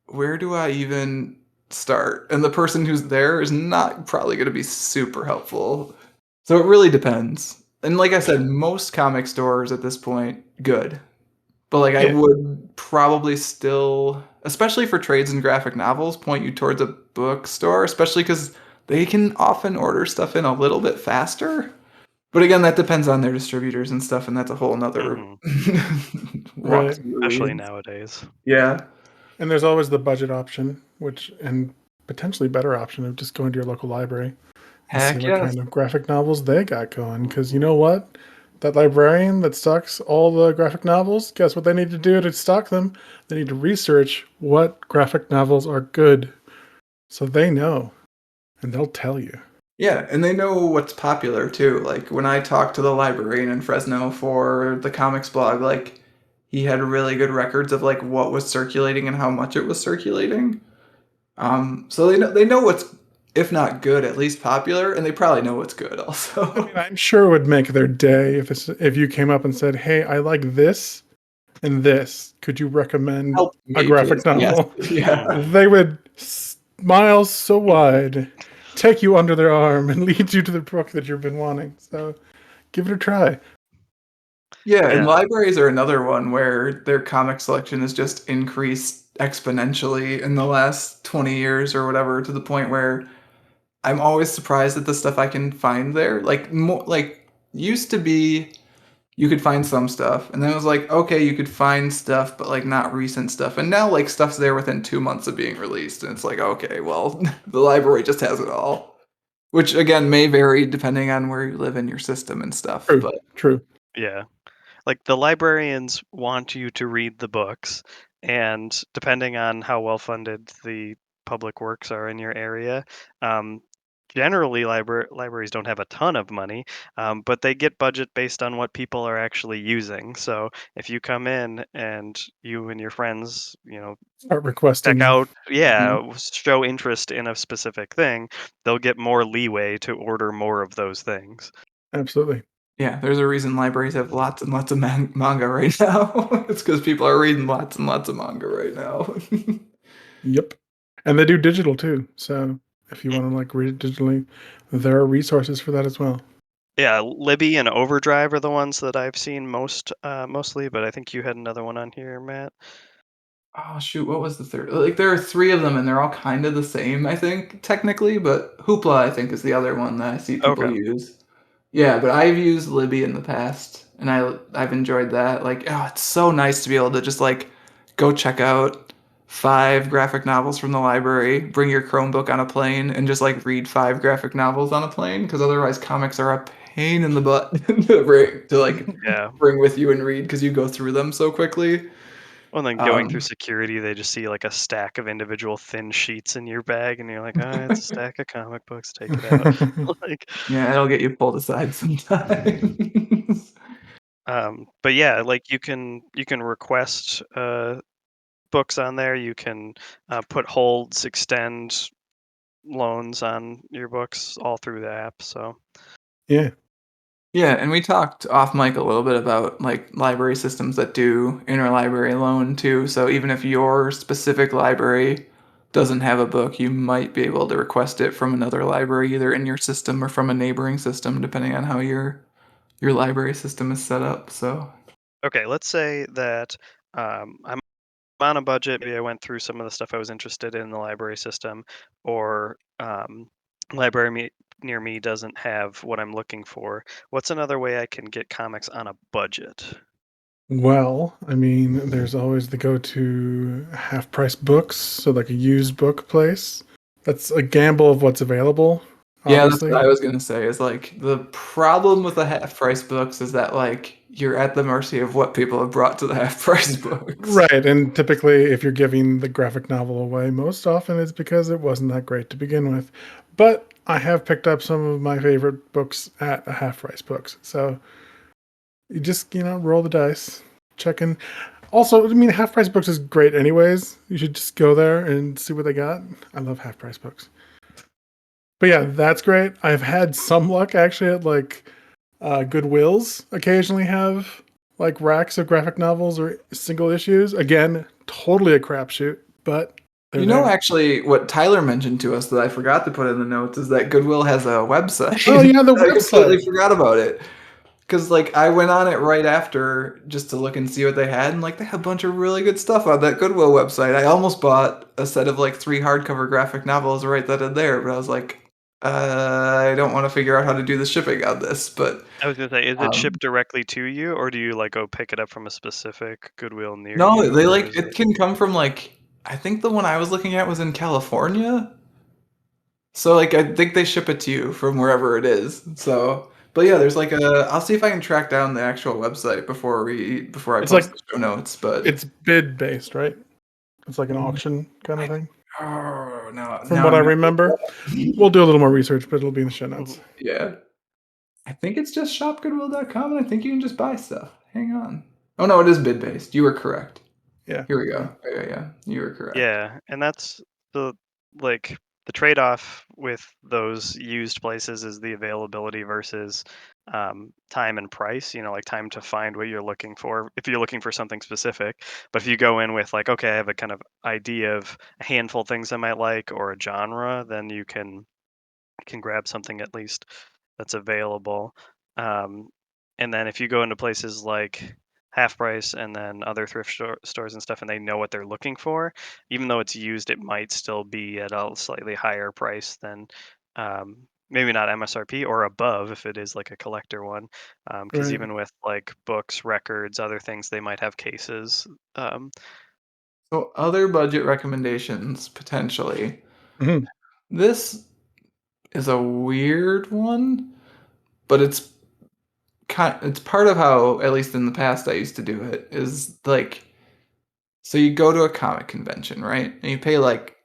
where do I even start? And the person who's there is not probably gonna be super helpful. So it really depends. And like I said, most comic stores at this point, good. But like I Yeah. would probably still, especially for trades and graphic novels, point you towards a bookstore, especially because they can often order stuff in a little bit faster. But again, that depends on their distributors and stuff, and that's a whole nother Hmm. walk Right. through the Especially weeds. nowadays. Yeah. And there's always the budget option, which and potentially better option of just going to your local library and see Heck what yes. kind of graphic novels they got going. Because you know what? That librarian that stocks all the graphic novels, guess what they need to do to stock them? They need to research what graphic novels are good so they know and they'll tell you. Yeah, and they know what's popular too. Like when I talked to the librarian in Fresno for the comics blog, like he had really good records of like what was circulating and how much it was circulating. So they know what's, if not good, at least popular, and they probably know what's good I mean, also. I'm sure it would make their day if you came up and said, "Hey, I like this and this. Could you recommend Help a me, please. graphic Yes. novel?" Yeah. Hmm. They would smile so wide, take you under their arm, and lead you to the book that you've been wanting. So give it a try. Yeah, and Yeah. libraries are another one where their comic selection has just increased exponentially in the last 20 years or whatever, to the point where I'm always surprised at the stuff I can find there. Like more like used to be you could find some stuff, and then it was like, okay, you could find stuff, but like not recent stuff. And now like stuff's there within 2 months of being released, and it's like, okay, well, the library just has it all. Which again may vary depending on where you live in your system and stuff. True, But true. Yeah. Like the librarians want you to read the books, and depending on how well funded the public works are in your area, um, generally libraries don't have a ton of money, but they get budget based on what people are actually using. So if you come in and you and your friends, Start check requesting. out, yeah, mhm. show interest in a specific thing, they'll get more leeway to order more of those things. Absolutely. Yeah, there's a reason libraries have lots and lots of manga right now. It's because people are reading lots and lots of manga right now. Yep. And they do digital too. So if you want to like read it digitally, there are resources for that as well. Yeah, Libby and Overdrive are the ones that I've seen mostly, but I think you had another one on here, Matt. Oh shoot, what was the third? Like there are three of them and they're all kind of the same, I think, technically, but Hoopla I think is the other one that I see people Okay. use. Yeah, but I've used Libby in the past and I've enjoyed that. Like, oh, it's so nice to be able to just like go check out 5 graphic novels from the library, bring your Chromebook on a plane and just like read 5 graphic novels on a plane because otherwise comics are a pain in the butt to bring with you and read because you go through them so quickly. Well, then going through Um, security, they just see like a stack of individual thin sheets in your bag, and you're like, "Ah, it's a stack of comic books. Take it out." Like, yeah, it'll get you pulled aside sometimes. but yeah, like you can request books on there. You can put holds, extend loans on your books all through the app. So Yeah. Yeah, and we talked off mic a little bit about like library systems that do interlibrary loan too. So even if your specific library doesn't have a book, you might be able to request it from another library, either in your system or from a neighboring system, depending on how your library system is set up. So okay, let's say that I'm on a budget. Maybe I went through some of the stuff I was interested in the library system, or library near me doesn't have what I'm looking for. What's another way I can get comics on a budget? Well, I mean, there's always the go-to half-price books, so like a used book place. That's a gamble of what's available, yeah, that's what obviously. I was gonna say. Is like the problem with the half price books is that like you're at the mercy of what people have brought to the half price books. Right, and typically if you're giving the graphic novel away, most often it's because it wasn't that great to begin with. But I have picked up some of my favorite books at a half-price books. So you just, roll the dice, check in. Also, I mean, half-price books is great anyways. You should just go there and see what they got. I love half-price books. But yeah, that's great. I've had some luck actually at like Goodwills occasionally have like racks of graphic novels or single issues. Again, totally a crapshoot, but they're You know, there. actually, what Tyler mentioned to us that I forgot to put in the notes is that Goodwill has a Oh website. yeah, the I completely website. forgot about it. Because, like, I went on it right after just to look and see what they had, and, like, they have a bunch of really good stuff on that Goodwill website. I almost bought a set of, like, 3 hardcover graphic novels right then and there, but I was like, I don't want to figure out how to do the shipping on this. But, I was gonna say, is it um, shipped directly to you, or do you like go pick it up from a specific Goodwill near no, you, they, or like, is it it? can come from, like, I think the one I was looking at was in California. So like I think they ship it to you from wherever it is. So but yeah, there's like a I'll see if I can track down the actual website before I It's post like the show notes, but it's bid based, right? It's like an mm, auction kind of I thing. oh no, From now what I'm I gonna look remember. it up. We'll do a little more research, but it'll be in the show Mhm. notes. Yeah. I think it's just shopgoodwill.com and I think you can just buy stuff. Hang on. Oh no, it is bid based. You were correct. Yeah. Here we Yeah. go. Yeah. You were correct. Yeah, and that's the like the trade-off with those used places is the availability versus time and price. Like time to find what you're looking for if you're looking for something specific. But if you go in with like, okay, I have a kind of idea of a handful of things I might like or a genre, then you can grab something at least that's available. Um, and then if you go into places like Half Price and then other stores and stuff, and they know what they're looking for, even though it's used, it might still be at a slightly higher price than maybe not MSRP or above if it is like a collector one. Because Right. even with like books, records, other things, they might have cases. Um, So other budget recommendations potentially. Hmm. This is a weird one, but it's part of how, at least in the past, I used to do it. Is like, so you go to a comic convention, right? And you pay like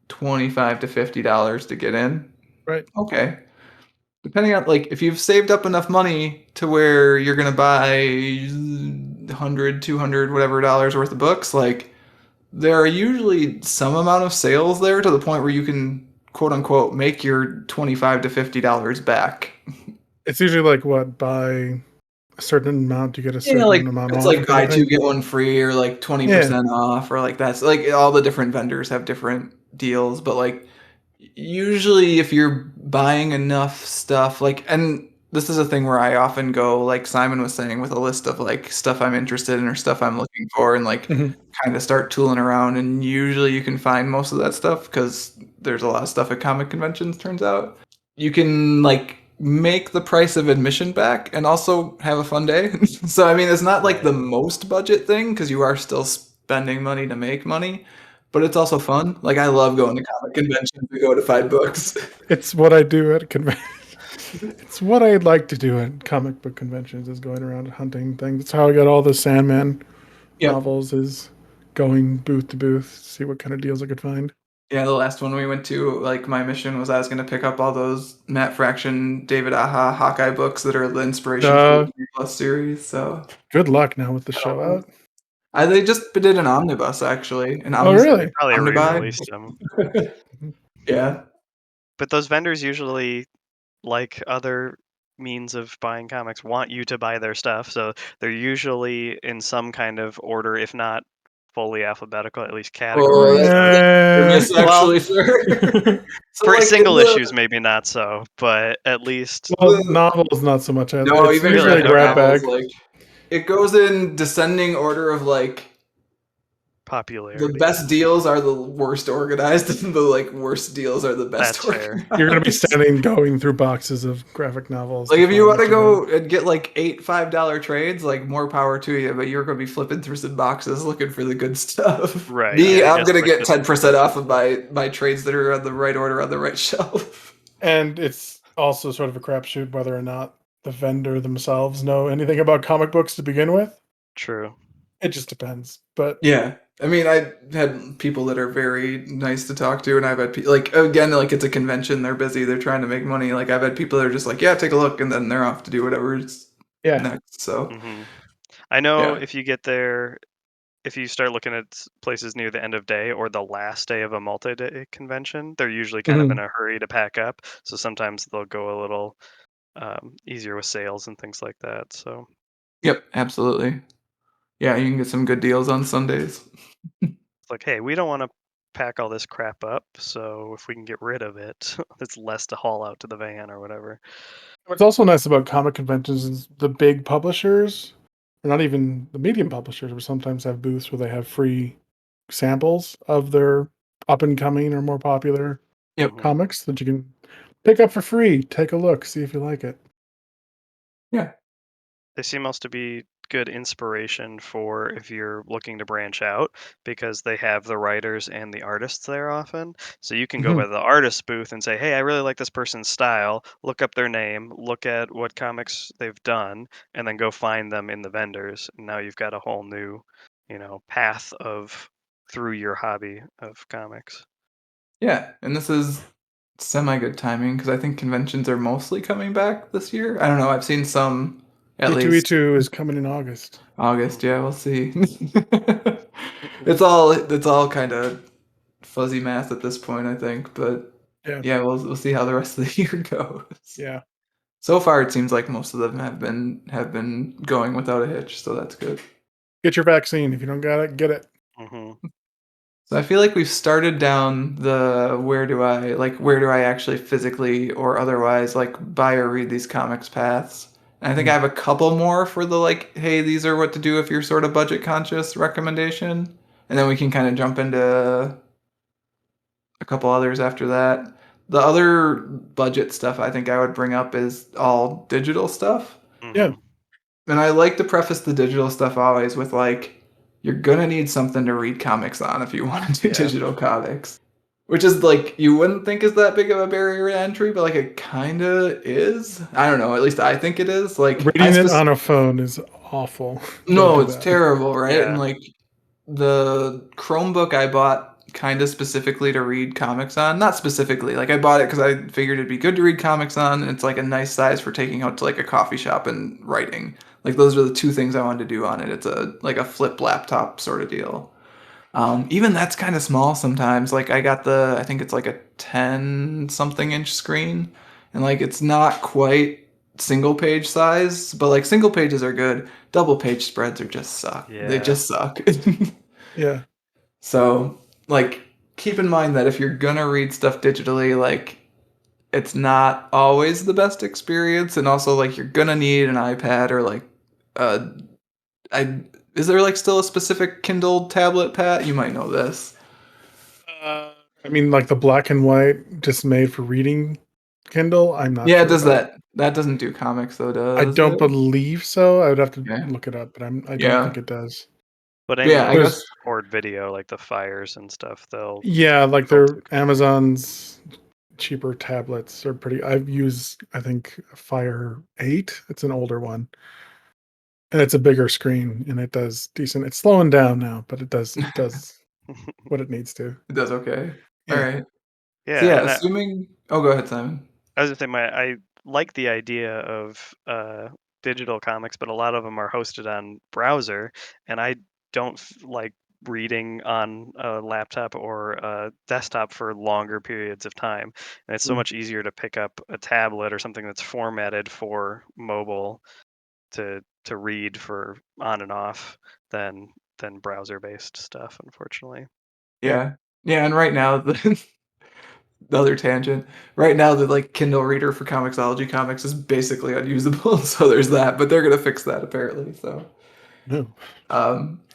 $25 to $50 to get in. Right. Okay. Depending on like if you've saved up enough money to where you're gonna buy 100, 200, whatever dollars worth of books, like there are usually some amount of sales there to the point where you can quote unquote make your $25 to $50 back. It's usually like what, by a certain amount, you get a Yeah, like certain amount it's off like kind of buy two thing. get one free or like Yeah. 20% off or like that's like all the different vendors have different deals, but like usually if you're buying enough stuff like and this is a thing where I often go like Simon was saying with a list of like stuff I'm interested in or stuff I'm looking for and like Hmm. kind of start tooling around and usually you can find most of that stuff because there's a lot of stuff at comic conventions turns out you can like make the price of admission back and also have a fun day. So I mean, it's not like right. the most budget thing because you are still spending money to make money, but it's also fun. Like I love going to comic conventions to go to find books. It's what I do at convention. It's what I'd like to do at comic book conventions is going around and hunting things. That's how I got all the Sandman Yep. novels is going booth to booth, see what kind of deals I could find. Yeah, the last one we went to, like my mission was I was going to pick up all those Matt Fraction, David Aha, Hawkeye books that are the inspiration for the Uh, Disney Plus series. So Good luck now with the show um, out. they just did an omnibus actually, an Oh, They really? probably omnibuy. re-released them. Mhm. Yeah. But those vendors usually, like other means of buying comics, want you to buy their stuff. So they're usually in some kind of order, if not fully alphabetical, at least Oh, category. that's So, hit or miss, well, actually, sir. So, for like, in single issues, the maybe not so, but at least Well, novels not so much. no, It's even usually a really graphic grab okay. novels, bag. like, it goes in descending order of, like, the Popularity. best deals are the worst organized, and the, like, worst deals are the best That's fair. You're gonna be organized. standing going through boxes of graphic novels Like, to if you find want what to you want. go and get, like, 8 $5 trades, like, more power to you, but you're gonna be flipping through some boxes looking for the good stuff. Right. Me, Yeah, I I'm guess gonna like get the 10% specific off of stuff. my trades that are on the right order on the right shelf. And it's also sort of a crapshoot whether or not the vendor themselves know anything about comic books to begin with. True. It just depends. But Yeah. I mean, I had people that are very nice to talk to, and I've had like, again, like, it's a convention, they're busy, they're trying to make money. Like, I've had people that are just like, yeah, take a look, and then they're off to do whatever's yeah. next. So, Hmm. I know yeah. if you get there, if you start looking at places near the end of day or the last day of a multi-day convention, they're usually kind of in Mhm. a hurry to pack up. So sometimes they'll go a little easier with sales and things like that. So Yep, absolutely. Yeah, you can get some good deals on Sundays. it's like, hey, we don't want to pack all this crap up. So if we can get rid of it, it's less to haul out to the van or whatever. What's also nice about comic conventions is the big publishers, or not even the medium publishers, will sometimes have booths where they have free samples of their up and coming or more popular Yep. Hmm. comics that you can pick up for free. Take a look, see if you like it. Yeah. They seem also to be good inspiration for if you're looking to branch out because they have the writers and the artists there often. So you can go Mhm. by the artist booth and say, "Hey, I really like this person's style." Look up their name, look at what comics they've done, and then go find them in the vendors. And now you've got a whole new, path of through your hobby of comics. Yeah, and this is semi good timing because I think conventions are mostly coming back this year. I don't know. I've seen some at least. E2E2 is coming in August. August, Hmm. yeah, we'll see. It's all kind of fuzzy math at this point, I think, but Yeah, yeah, we'll see how the rest of the year goes. yeah. So far, it seems like most of them have been going without a hitch, so that's good. Get your vaccine. If you don't got it, get it. Hmm. So I feel like we've started down the where do I actually physically or otherwise like buy or read these comics paths. And I think I Mhm. have a couple more for the like, hey, these are what to do if you're sort of budget conscious recommendation. And then we can kind of jump into a couple others after that. The other budget stuff I think I would bring up is all digital stuff. Yeah, Hmm. And I like to preface the digital stuff always with like, you're gonna need something to read comics on if you want to do Yeah. digital comics. Which is like you wouldn't think is that big of a barrier to entry, but like it kinda is. I don't know, at least I think it is. Like I reading it spec on a phone is awful. Don't no, do it's that. terrible, right? And Yeah. like the Chromebook I bought kind of specifically to read comics on. Not specifically, like I bought it because I figured it'd be good to read comics on, and it's like a nice size for taking out to like a coffee shop and writing. Like those are the two things I wanted to do on it. It's a like a flip laptop sort of deal. Even that's kind of small sometimes. Like I think it's like a 10 something inch screen, and like it's not quite single page size, but like single pages are good. Double page spreads are just suck. They Yeah. just suck. Yeah. So, like, keep in mind that if you're gonna read stuff digitally, like, it's not always the best experience, and also like you're gonna need an iPad or like, uh, I is there like still a specific Kindle tablet, Pat? You might know this. I mean, like the black and white, just made for reading Kindle. I'm not Yeah, sure does about. that doesn't do comics though, I does don't it? believe so. I would have to Yeah, look it up, but I don't yeah, think it does. But but any yeah. of I those guess There's that support video, like the Fires and stuff, yeah, like they'll their do comics. Amazon's cheaper tablets are pretty. I've used I think Fire 8. It's an older one, and it's a bigger screen, and it does decent. It's slowing down now, but it does what it needs to. it does okay. All Yeah. right. So Yeah, yeah, and assuming. Oh, go ahead, Simon. I was gonna say I like the idea of digital comics, but a lot of them are hosted on browser, and I don't like reading on a laptop or a desktop for longer periods of time. And it's so Mm. much easier to pick up a tablet or something that's formatted for mobile to read for on and off than browser based stuff, unfortunately. Yeah. Yeah, and right now the other tangent. Right now the like Kindle reader for Comixology comics is basically unusable, so there's that, but they're gonna fix that apparently. So No.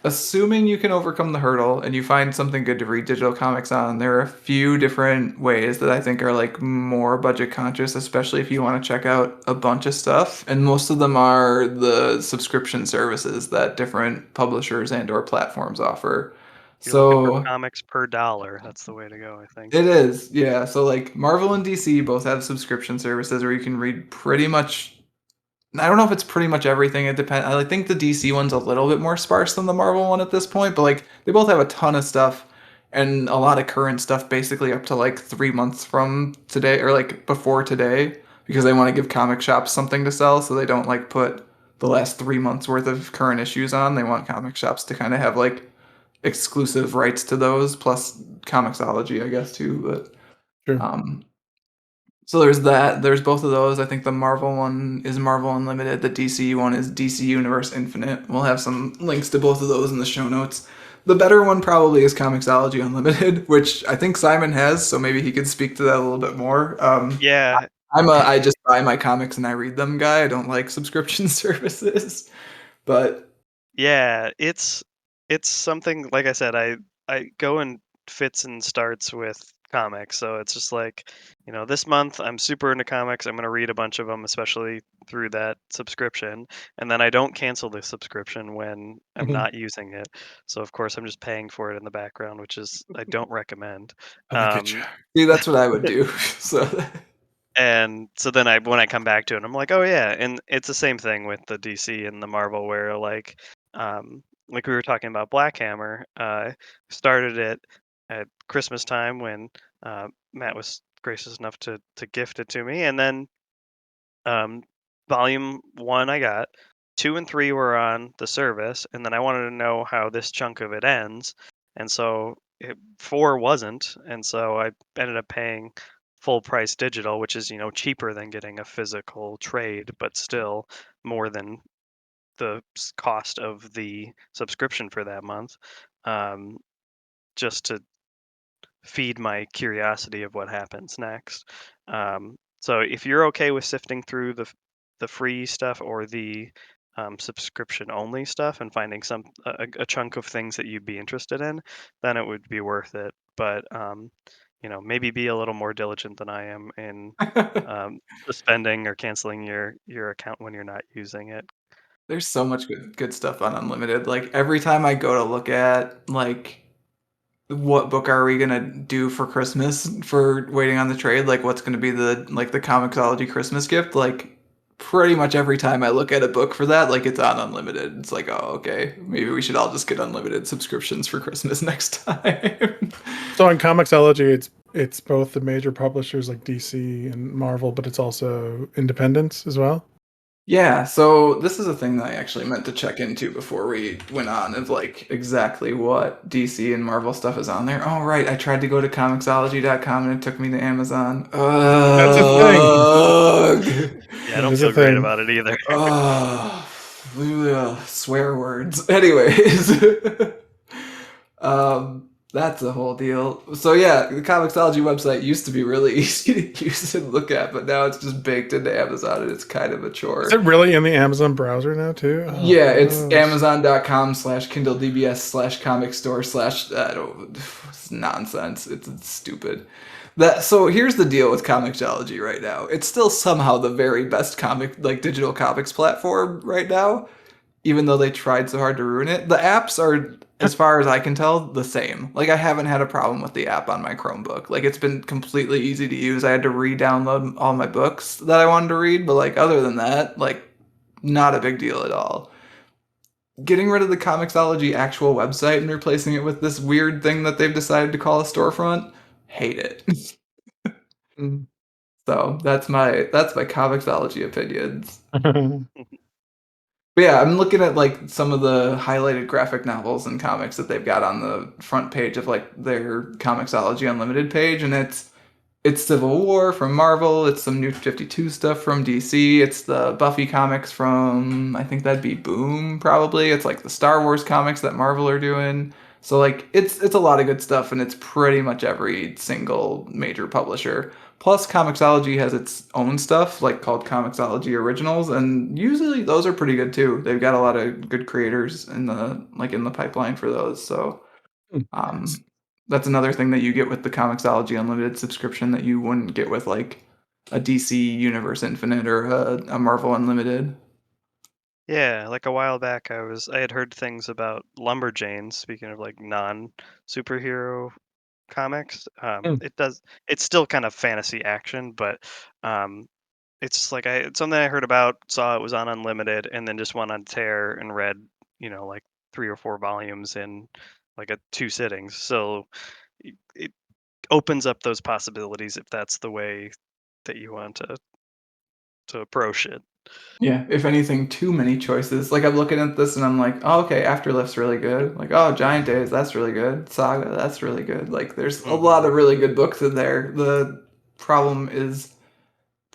assuming you can overcome the hurdle and you find something good to read digital comics on, there are a few different ways that I think are like more budget conscious, especially if you want to check out a bunch of stuff. And most of them are the subscription services that different publishers and or platforms offer. You're looking for So comics per dollar. That's the way to go, I think. it is, yeah. So like Marvel and DC both have subscription services where you can read pretty much. I don't know if it's pretty much everything. It depends. I think the DC one's a little bit more sparse than the Marvel one at this point, but like they both have a ton of stuff and a lot of current stuff, basically up to like 3 months from today or like before today, because they want to give comic shops something to sell, so they don't like put the last 3 months worth of current issues on. They want comic shops to kind of have like exclusive rights to those, plus Comixology, I guess too. But Sure. um, so there's that. There's both of those. I think the Marvel one is Marvel Unlimited. The DC one is DC Universe Infinite. We'll have some links to both of those in the show notes. The better one probably is Comixology Unlimited, which I think Simon has, so maybe he could speak to that a little bit more. Yeah, I'm a I just buy my comics and I read them guy. I don't like subscription services, but yeah, it's something like I said, I go in fits and starts with comics. So it's just like, this month I'm super into comics. I'm going to read a bunch of them, especially through that subscription. And then I don't cancel the subscription when I'm not using it. So of course I'm just paying for it in the background, which is I don't recommend. I get you. see, that's what I would do. So And so then when I come back to it, I'm like, oh yeah, and it's the same thing with the DC and the Marvel, where like we were talking about Black Hammer, started it at Christmas time when Matt was gracious enough to gift it to me, and then um, volume one I got, two and three were on the service, and then I wanted to know how this chunk of it ends, and so four wasn't, and so I ended up paying full price digital, which is cheaper than getting a physical trade, but still more than the cost of the subscription for that month, um, just to feed my curiosity of what happens next. So if you're okay with sifting through the free stuff or the subscription only stuff and finding a chunk of things that you'd be interested in, then it would be worth it. But maybe be a little more diligent than I am in suspending or canceling your account when you're not using it. there's so much good stuff on Unlimited. Like every time I go to look at like what book are we gonna do for Christmas for waiting on the trade? Like what's gonna be the Comixology Christmas gift? Like pretty much every time I look at a book for that, like it's on unlimited. It's like, oh okay, maybe we should all just get unlimited subscriptions for Christmas next time. So in Comixology, it's both the major publishers like DC and Marvel, but it's also independents as well. Yeah, so this is a thing that I actually meant to check into before we went on of like exactly what DC and Marvel stuff is on there. Oh right, I tried to go to comixology.com and it took me to Amazon. That's a thing. Ugh. Yeah, I That don't is a feel great thing. about it either. Ugh. Ugh, swear words. Anyways, that's a whole deal. So yeah, the Comixology website used to be really easy to use and look at, but now it's just baked into Amazon and it's kind of a Is it chore. really in the Amazon browser now too? Oh, Yeah, it's gross. amazon.com/KindleDBS/comic store/ I don't, it's nonsense. It's stupid. So here's the deal with Comixology right now. It's still somehow the very best comic like digital comics platform right now, even though they tried so hard to ruin it. The apps are, as far as I can tell, the same. Like I haven't had a problem with the app on my Chromebook. Like it's been completely easy to use. I had to re-download all my books that I wanted to read, but like other than that, like not a big deal at all. Getting rid of the Comixology actual website and replacing it with this weird thing that they've decided to call a storefront, hate it. Mm. So that's my Comixology opinions. But yeah, I'm looking at like some of the highlighted graphic novels and comics that they've got on the front page of like their Comixology Unlimited page, and it's Civil War from Marvel, it's some New 52 stuff from DC, it's the Buffy comics from I think that'd be Boom probably. It's like the Star Wars comics that Marvel are doing. So like it's a lot of good stuff and it's pretty much every single major publisher. Plus Comixology has its own stuff like called Comixology Originals and usually those are pretty good too. They've got a lot of good creators in the pipeline for those. So Hmm. um, that's another thing that you get with the Comixology Unlimited subscription that you wouldn't get with like a DC Universe Infinite or a Marvel Unlimited. Yeah, like a while back, I had heard things about Lumberjanes. Speaking of like non-superhero comics, Mm. it's still kind of fantasy action, but um, it's something I heard about, saw it was on Unlimited, and then just went on tear and read, like 3 or 4 volumes in like a 2 sittings. So it opens up those possibilities if that's the way that you want to approach it. Yeah, if anything, too many choices. Like I'm looking at this and I'm like, oh, okay, Afterlift's really good. Like, oh, Giant Days, that's really good. Saga, that's really good. Like, there's a lot Hmm. of really good books in there. The problem is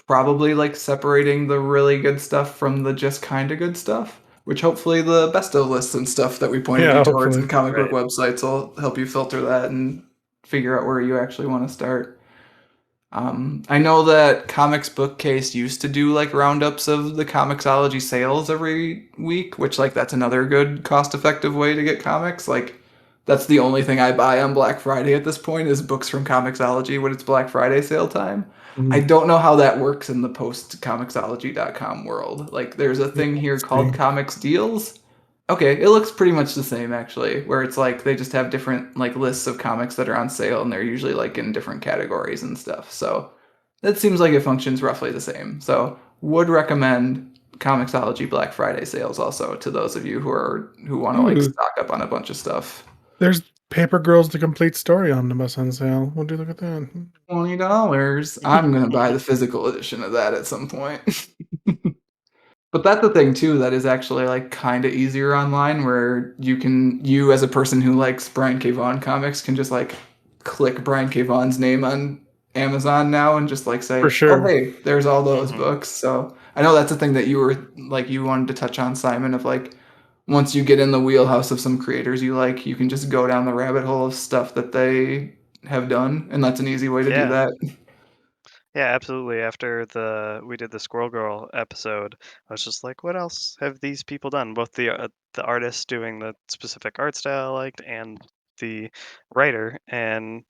probably like separating the really good stuff from the just kind of good stuff, which hopefully the best of lists and stuff that we pointed you Yeah, towards hopefully. in comic book Right. websites will help you filter that and figure out where you actually want to start. I know that Comics Bookcase used to do like roundups of the Comixology sales every week, which like that's another good cost-effective way to get comics. Like that's the only thing I buy on Black Friday at this point is books from Comixology when it's Black Friday sale time. I Mhm. don't know how that works in the post comixology.com world. Like there's a Yeah, thing here let's called see. Comics Deals. Okay, it looks pretty much the same actually, where it's like they just have different like lists of comics that are on sale and they're usually like in different categories and stuff. So that seems like it functions roughly the same. So would recommend Comixology Black Friday sales also to those of you who want to like Ooh, stock up on a bunch of stuff. there's Paper Girls: The Complete Story Omnibus on sale. Would you look at that? $20. I'm gonna buy the physical edition of that at some point. But that's the thing too that is actually, like, kinda easier online where you as a person who likes Brian K. Vaughan comics can just, like, click Brian K. Vaughan's name on Amazon now and just, like, For say, "Oh, sure. hey, there's all those Hmm. books." So, I know that's the thing that you wanted to touch on, Simon, of, like, once you get in the wheelhouse of some creators you like, you can just go down the rabbit hole of stuff that they have done, and that's an easy way to do Yeah. that. Yeah, absolutely. After we did the Squirrel Girl episode, I was just like, what else have these people done? Both the artist doing the specific art style I liked and the writer. And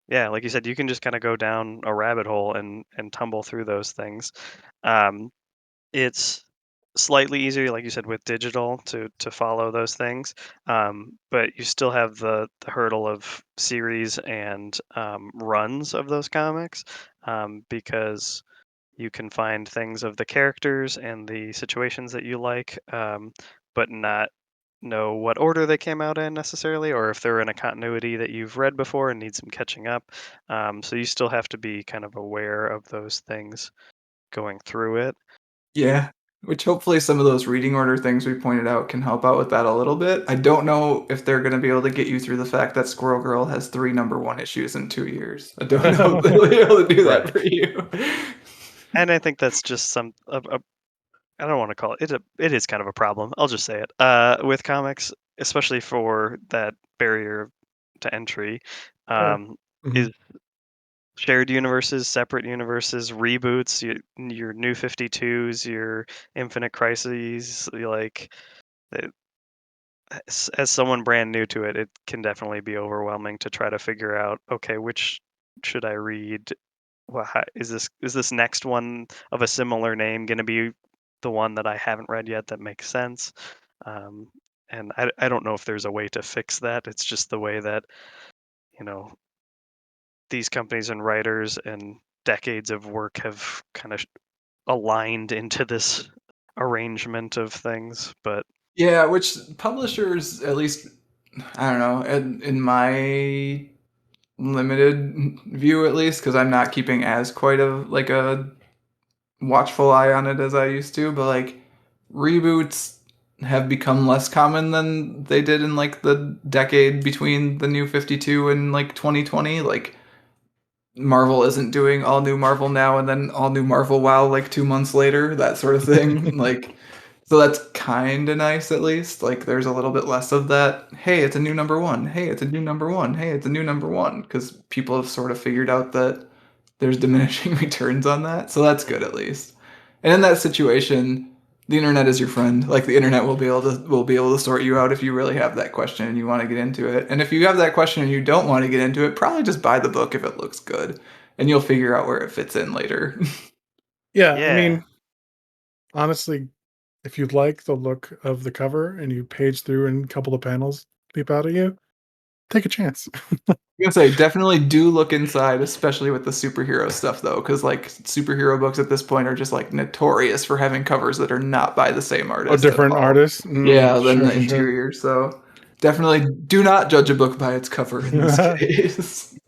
yeah, like you said, you can just kind of go down a rabbit hole and tumble through those things. Um, it's slightly easier, like you said, with digital to follow those things, but you still have the hurdle of series and runs of those comics, because you can find things of the characters and the situations that you like, but not know what order they came out in necessarily, or if they're in a continuity that you've read before and need some catching up. So you still have to be kind of aware of those things going through it. Yeah, which hopefully some of those reading order things we pointed out can help out with that a little bit. I don't know if they're gonna be able to get you through the fact that Squirrel Girl has 3 number 1 issues in 2 years. I don't know if they'll be able to do that Right. for you. And I think that's just I don't want to call it, it is kind of a problem. I'll just say it. With comics, especially for that barrier to entry, Sure. um, is Mhm. shared universes, separate universes, reboots, your new 52s, your Infinite Crises, like uh, as someone brand new to it, it can definitely be overwhelming to try to figure out, okay, which should I read? Well, is this next one of a similar name going to be the one that I haven't read yet that makes sense? Um, and I don't know if there's a way to fix that. It's just the way that you know these companies and writers and decades of work have kind of aligned into this arrangement of things. But Yeah, which publishers, at least, I don't know, in my limited view at least, because 'cause I'm not keeping as quite like a watchful eye on it as I used to, but, like, reboots have become less common than they did in like the decade between the New 52 and like 2020. Like Marvel isn't doing all new Marvel now and then all new Marvel WoW like 2 months later, that sort of thing. Like, so that's kind of nice at least. Like, there's a little bit less of that. Hey, it's a new number one. Hey, it's a new number one. Hey, it's a new number one. Because people have sort of figured out that there's diminishing returns on that. So that's good at least. And in that situation, the internet is your friend. Like the internet will be able to sort you out if you really have that question and you want to get into it. And if you have that question and you don't want to get into it, probably just buy the book if it looks good, and you'll figure out where it fits in later. Yeah, I Yeah. mean, honestly, if you like the look of the cover and you page through and a couple of panels leap out at you, take a chance. I'm gonna say definitely do look inside, especially with the superhero stuff though, because like superhero books at this point are just like notorious for having covers that are not by the same Oh, artist at different all. artists? Yeah, than Sure, the sure, sure. interior. So definitely do not judge a book by its cover in this case.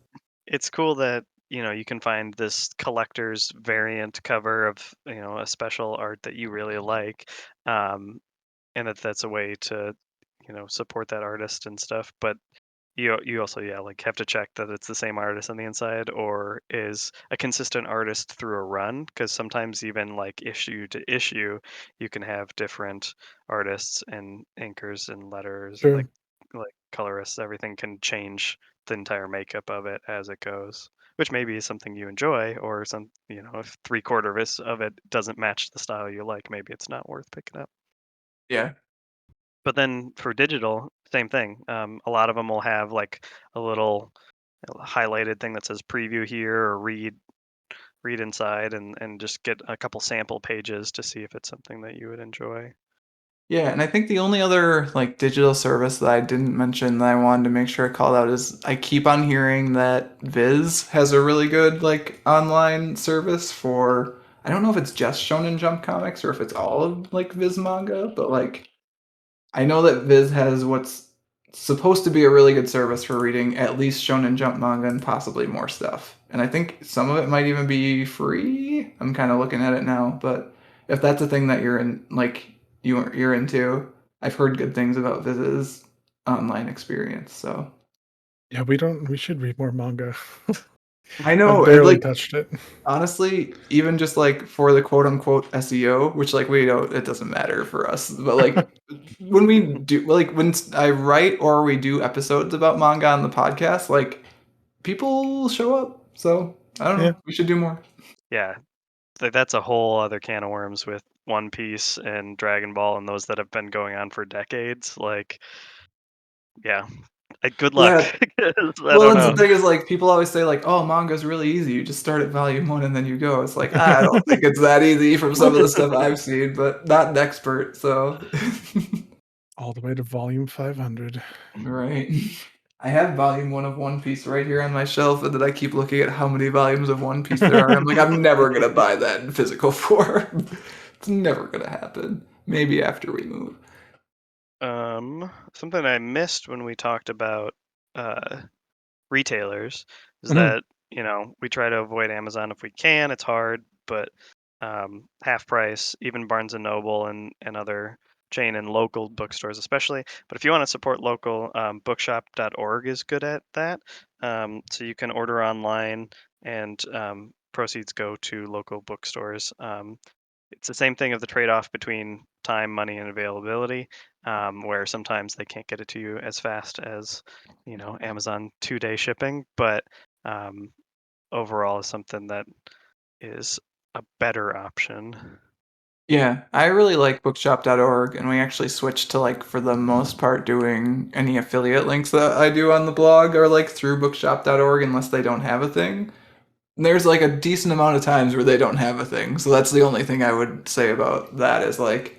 It's cool that you can find this collector's variant cover of a special art that you really like, um, and that's a way to support that artist and stuff. But you also like have to check that it's the same artist on the inside or is a consistent artist through a run, because sometimes even like issue to issue you can have different artists and inkers and letters, True. like colorists. Everything can change the entire makeup of it as it goes, which maybe is something you enjoy, or some if of it doesn't match the style you like, maybe it's not worth picking up. Yeah. But then for digital, same thing. A lot of them will have like a little highlighted thing that says preview here or read inside, and just get a couple sample pages to see if it's something that you would enjoy. Yeah, and I think the only other like digital service that I didn't mention that I wanted to make sure I called out is I keep on hearing that Viz has a really good like online service for, I don't know if it's just Shonen Jump comics or if it's all of like Viz manga, but like I know that Viz has what's supposed to be a really good service for reading at least Shonen Jump manga and possibly more stuff. And I think some of it might even be free. I'm kind of looking at it now, but if that's a thing that you're in, like you're into, I've heard good things about Viz's online experience. So Yeah, we should read more manga. I I've know, and barely like touched it. honestly, even just like for the quote unquote SEO, which like we don't, it doesn't matter for us, but like when we do, like when I write or we do episodes about manga on the podcast, like people show up. So I don't Yeah. know, we should do more. Yeah, that's a whole other can of worms with One Piece and Dragon Ball and those that have been going on for decades. Like, yeah, good luck. Yeah. 'Cause I Well, don't and the know. thing is, like, people always say, like, "Oh, manga's really easy. You just start at volume one and then you go." It's like, I don't think it's that easy from some of the stuff I've seen, but not an expert, so All the way to volume 500. right. I have volume one of One Piece right here on my shelf, and then I keep looking at how many volumes of One Piece there are. I'm like, I'm never gonna buy that in physical form. It's never gonna happen. Maybe after we move. Something I missed when we talked about uh retailers is Mhm. that we try to avoid Amazon if we can. It's hard, but half price, even Barnes and Noble and other chain and local bookstores especially. But if you want to support local, bookshop.org is good at that. So you can order online, and proceeds go to local bookstores. It's the same thing of the trade-off between time, money, and availability, where sometimes they can't get it to you as fast as Amazon 2-day shipping, but um, overall is something that is a better option. Yeah, I really like bookshop.org, and we actually switched to like for the most part doing any affiliate links that I do on the blog are like through bookshop.org unless they don't have a thing. And there's like a decent amount of times where they don't have a thing. So that's the only thing I would say about that is like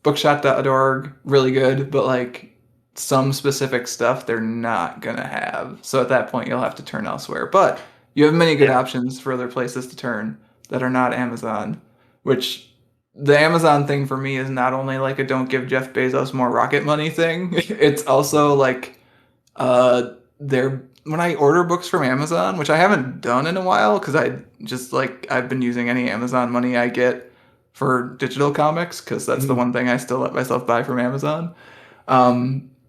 bookshop.org really good, but like some specific stuff they're not gonna have. So at that point you'll have to turn elsewhere. But you have many good Yeah, options for other places to turn that are not Amazon, which the Amazon thing for me is not only like a don't give Jeff Bezos more rocket money thing, it's also like they're when I order books from Amazon, which I haven't done in a while because I just like I've been using any Amazon money I get for digital comics because that's the Mhm. one thing I still let myself buy from Amazon.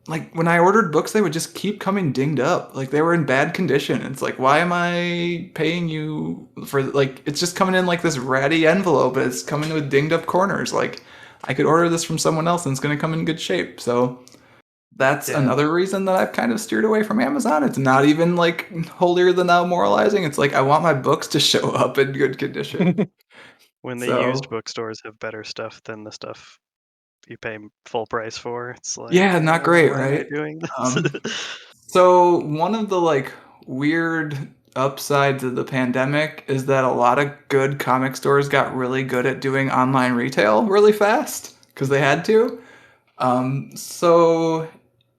Like when I ordered books, they would just keep coming dinged up. Like they were in bad condition. It's like, why am I paying you for like it's just coming in like this ratty envelope, but it's coming with dinged up corners. Like I could order this from someone else and it's gonna come in good shape. So that's Yeah. another reason that I've kind of steered away from Amazon. It's not even like holier than thou moralizing. It's like I want my books to show up in good condition. When the used So bookstores have better stuff than the stuff you pay full price for, it's like, yeah, not great, why am I right? doing this? Um, So one of the like weird upsides of the pandemic is that a lot of good comic stores got really good at doing online retail really fast because they had to. So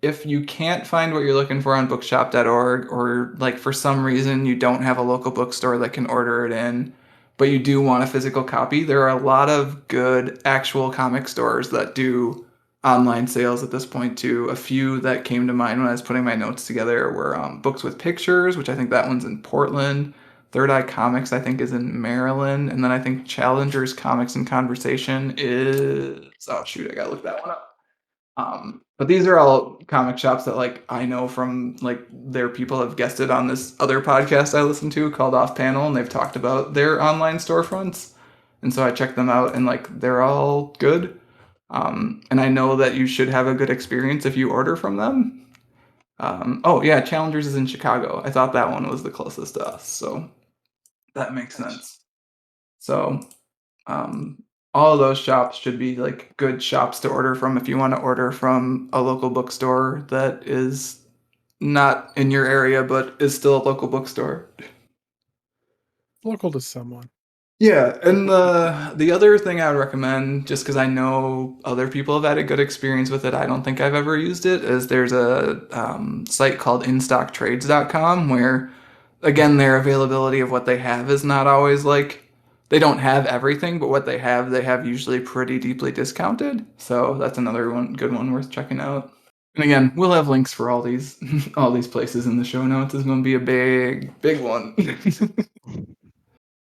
if you can't find what you're looking for on bookshop.org or like for some reason you don't have a local bookstore that can order it in, but you do want a physical copy, there are a lot of good actual comic stores that do online sales at this point too. A few that came to mind when I was putting my notes together were Books with Pictures, which I think that one's in Portland. Third Eye Comics, I think, is in Maryland, and then I think Challengers Comics and Conversation is oh shoot, I gotta look that one up. But these are all comic shops that like I know from like their people have guested on this other podcast I listen to called Off Panel, and they've talked about their online storefronts, and so I checked them out, and like they're all good. And I know that you should have a good experience if you order from them. Oh yeah, Challengers is in Chicago. I thought that one was the closest to us, so that makes Nice. sense. So um, all of those shops should be like good shops to order from if you want to order from a local bookstore that is not in your area but is still a local bookstore. Local to someone. Yeah, and the other thing I would recommend, just because I know other people have had a good experience with it, I don't think I've ever used it, is there's a site called InStockTrades.com where, again, their availability of what they have is not always like they don't have everything, but what they have usually pretty deeply discounted. So that's another one, good one worth checking out. And again, we'll have links for all these all these places in the show notes. It's going to be a big one.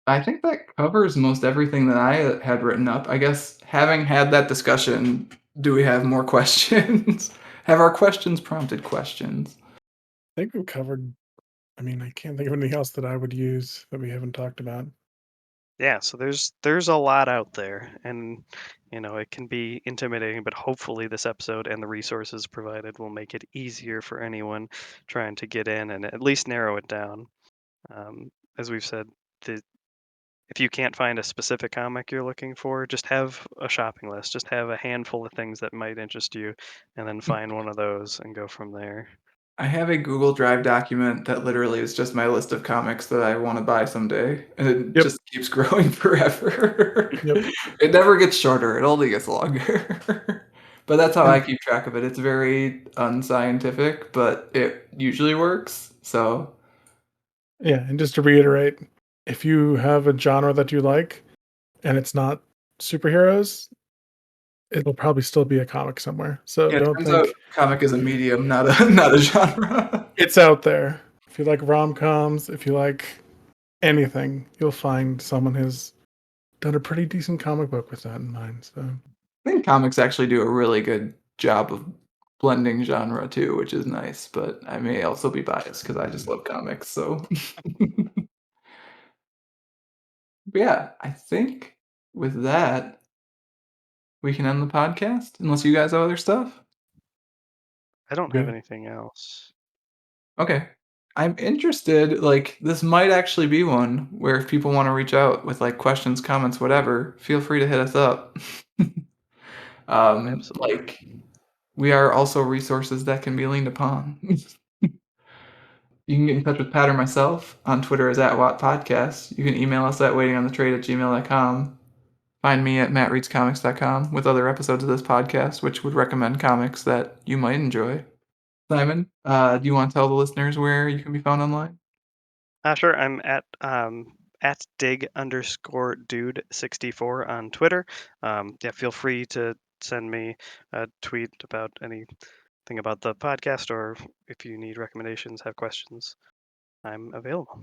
I think that covers most everything that I had written up. I guess having had that discussion, do we have more questions? Have our questions prompted questions? I think we've covered. I mean, I can't think of anything else that I would use that we haven't talked about. Yeah, so there's a lot out there, and it can be intimidating, but hopefully this episode and the resources provided will make it easier for anyone trying to get in and at least narrow it down. As we've said, the, if you can't find a specific comic you're looking for, just have a shopping list. Just have a handful of things that might interest you, and then find one of those and go from there. I have a Google Drive document that literally is just my list of comics that I want to buy someday, and it Yep. just keeps growing forever. Yep. It never gets shorter, it only gets longer. But that's how I And keep track of it. It's very unscientific, but it usually works. So, yeah, and just to reiterate, if you have a genre that you like and it's not superheroes, it'll probably still be a comic somewhere. So yeah, it don't turns out think comic is a medium, not a not a genre. it's out there. If you like rom-coms, if you like anything, you'll find someone who's done a pretty decent comic book with that in mind. So I think comics actually do a really good job of blending genre too, which is nice, but I may also be biased because I just love comics, so But yeah, I think with that, we can end the podcast, unless you guys have other stuff? I don't have good. anything else. Okay. I'm interested, like, this might actually be one where if people wanna reach out with, like, questions, comments, whatever, feel free to hit us up. Absolutely. Like, we are also resources that can be leaned upon. You can get in touch with Pat or myself on Twitter as @WattPodcast. You can email us at waitingonthetrade@gmail.com. Find me at mattreadscomics.com with other episodes of this podcast, which would recommend comics that you might enjoy. Simon, do you want to tell the listeners where you can be found online? Sure. I'm at dig_dude64 on Twitter. Yeah, feel free to send me a tweet about anything about the podcast, or if you need recommendations, have questions, I'm available.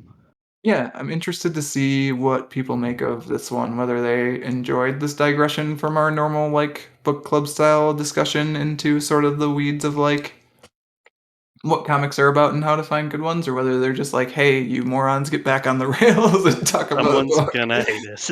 Yeah, I'm interested to see what people make of this one, whether they enjoyed this digression from our normal, like, book club style discussion into sort of the weeds of, like, what comics are about and how to find good ones, or whether they're just like, "Hey, you morons, get back on the rails and talk about a Someone's book." gonna hate us.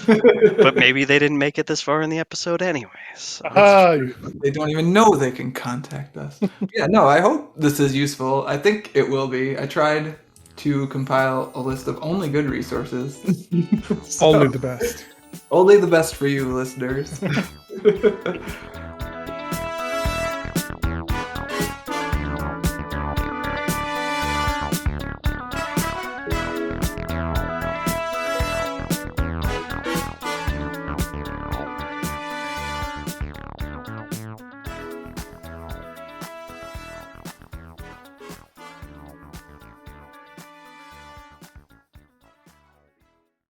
But maybe they didn't make it this far in the episode anyway. So. It's Ah, true. They don't even know they can contact us. Yeah, no, I hope this is useful. I think it will be. I tried to compile a list of only good resources. only So, the best. only the best for you, listeners.